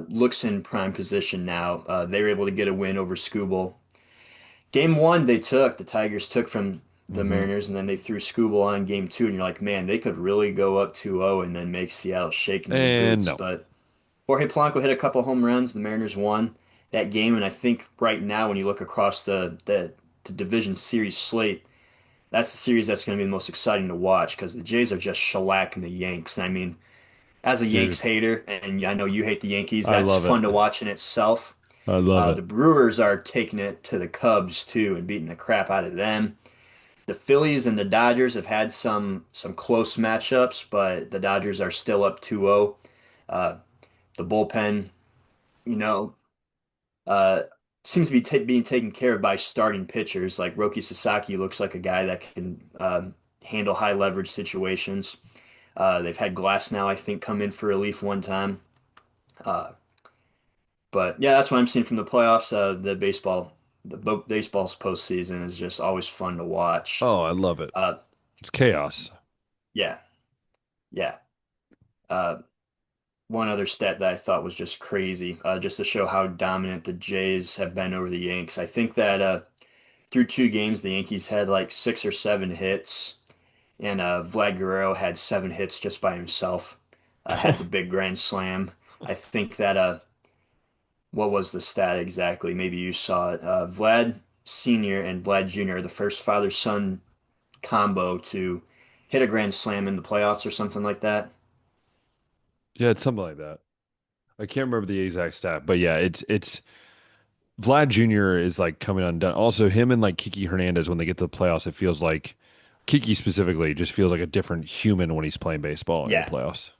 looks in prime position now. They were able to get a win over Scooble. Game one, the Tigers took from the Hmm. Mariners, and then they threw Scooble on game two, and you're like, man, they could really go up 2-0 and then make Seattle shake in their And boots. no. But Jorge Polanco hit a couple home runs. The Mariners won that game, and I think right now, when you look across the division series slate, that's the series that's going to be the most exciting to watch because the Jays are just shellacking the Yanks. And I mean, as a Dude, Yanks hater, and I know you hate the Yankees, I that's love it. fun to watch in itself. I love it. The Brewers are taking it to the Cubs too and beating the crap out of them. The Phillies and the Dodgers have had some close matchups, but the Dodgers are still up 2-0. Uh, the bullpen, you know, uh, seems to be ta being taken care of by starting pitchers. Like Roki Sasaki looks like a guy that can handle high leverage situations. They've had Glass now, I think, come in for relief one time. Uh, but yeah, that's what I'm seeing from the playoffs. Baseball's postseason is just always fun to watch. Oh, I love it. Uh, It's chaos. yeah, yeah. Uh, One other stat that I thought was just crazy, just to show how dominant the Jays have been over the Yanks. I think that through two games, the Yankees had like 6 or 7 hits, and Vlad Guerrero had 7 hits just by himself. Had the big grand slam. I think that what was the stat exactly? Maybe you saw it. Vlad Sr. and Vlad Jr. are the first father-son combo to hit a grand slam in the playoffs or something like that. Yeah, it's something like that. I can't remember the exact stat, but yeah, it's Vlad Jr. is like coming undone. Also, him and like Kiki Hernandez when they get to the playoffs, it feels like Kiki specifically just feels like a different human when he's playing baseball in the Yeah. playoffs.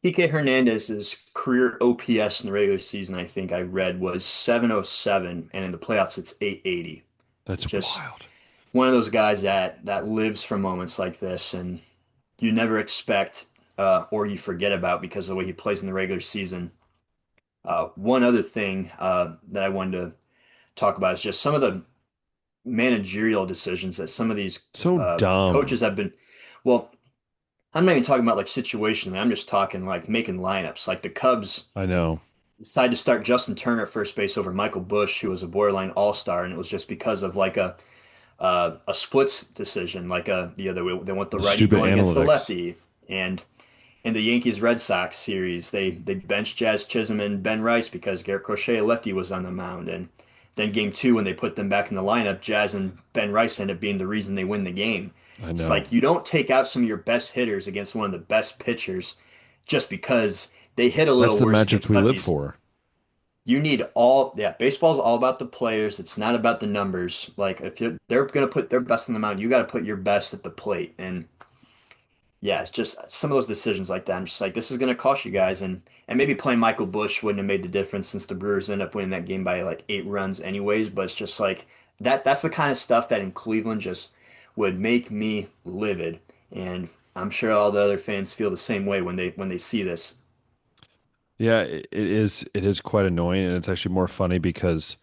Kike Hernandez's career OPS in the regular season, I think I read, was 707, and in the playoffs, it's 880. That's Just wild. one of those guys that lives for moments like this, and you never expect or you forget about because of the way he plays in the regular season. One other thing that I wanted to talk about is just some of the managerial decisions that some of these So dumb. coaches have been. Well, I'm not even talking about like situationally. I'm just talking like making lineups. Like the Cubs I know. decided to start Justin Turner at first base over Michael Bush, who was a borderline all-star, and it was just because of like a splits decision. Like they want the righty Stupid going against the analytics. lefty, and in the Yankees Red Sox series, they benched Jazz Chisholm and Ben Rice because Garrett Crochet, a lefty, was on the mound. And then game two, when they put them back in the lineup, Jazz and Ben Rice end up being the reason they win the game. I It's know. like you don't take out some of your best hitters against one of the best pitchers just because they hit a That's little the worse matchups against we live lefties. for. You need yeah, baseball's all about the players. It's not about the numbers. Like if they're gonna put their best on the mound, you got to put your best at the plate. And yeah, it's just some of those decisions like that. I'm just like, this is going to cost you guys, and maybe playing Michael Bush wouldn't have made the difference since the Brewers ended up winning that game by like 8 runs anyways. But it's just like that's the kind of stuff that in Cleveland just would make me livid, and I'm sure all the other fans feel the same way when they see this. Yeah, it is quite annoying, and it's actually more funny because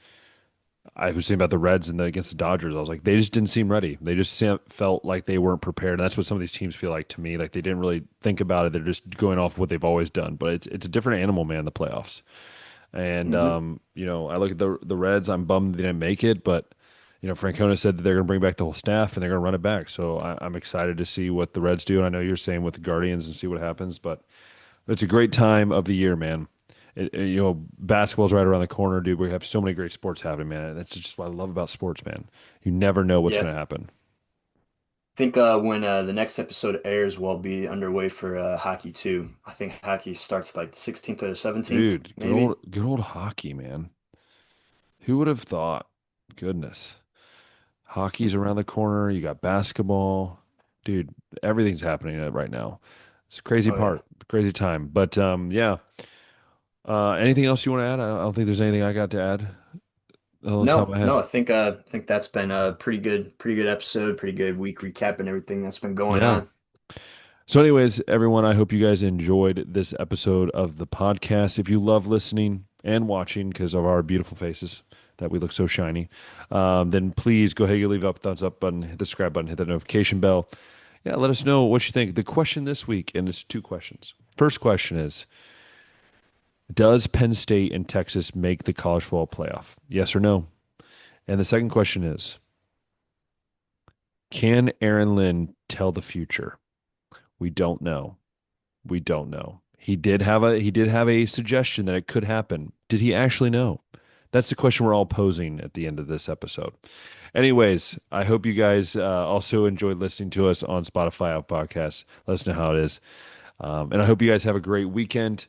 I was thinking about the Reds and against the Dodgers. I was like, they just didn't seem ready. They just felt like they weren't prepared, and that's what some of these teams feel like to me. Like they didn't really think about it. They're just going off what they've always done. But it's a different animal, man. The playoffs, and Hmm. I look at the Reds. I'm bummed they didn't make it, but Francona said that they're going to bring back the whole staff and they're going to run it back. So I'm excited to see what the Reds do. And I know you're saying with the Guardians and see what happens, but it's a great time of the year, man. Basketball's right around the corner, dude. We have so many great sports happening, man. That's just what I love about sports, man. You never know what's Yeah, going to happen. think when the next episode airs, we'll be underway for hockey too. I think hockey starts like the 16th or the 17th, Dude, maybe. good old hockey, man. Who would have thought? Goodness. Hockey's around the corner. You got basketball. Dude, everything's happening right now. It's a crazy Oh yeah. part, crazy time. But yeah. Anything else you want to add? I don't think there's anything I got to add on top of No, my no, head. I think that's been a pretty good episode, pretty good week recapping everything that's been going Yeah. on. So, anyways, everyone, I hope you guys enjoyed this episode of the podcast. If you love listening and watching because of our beautiful faces that we look so shiny, then please go ahead and leave a thumbs up button, hit the subscribe button, hit the notification bell. Yeah, let us know what you think. The question this week, and it's two questions. First question is, does Penn State and Texas make the college football playoff? Yes or no? And the second question is, can Aaron Lynn tell the future? We don't know. We don't know. He did have a suggestion that it could happen. Did he actually know? That's the question we're all posing at the end of this episode. Anyways, I hope you guys also enjoyed listening to us on Spotify Out Podcasts. Let us know how it is. And I hope you guys have a great weekend.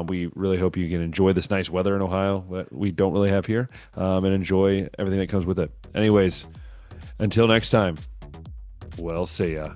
We really hope you can enjoy this nice weather in Ohio that we don't really have here, and enjoy everything that comes with it. Anyways, until next time, we'll see ya.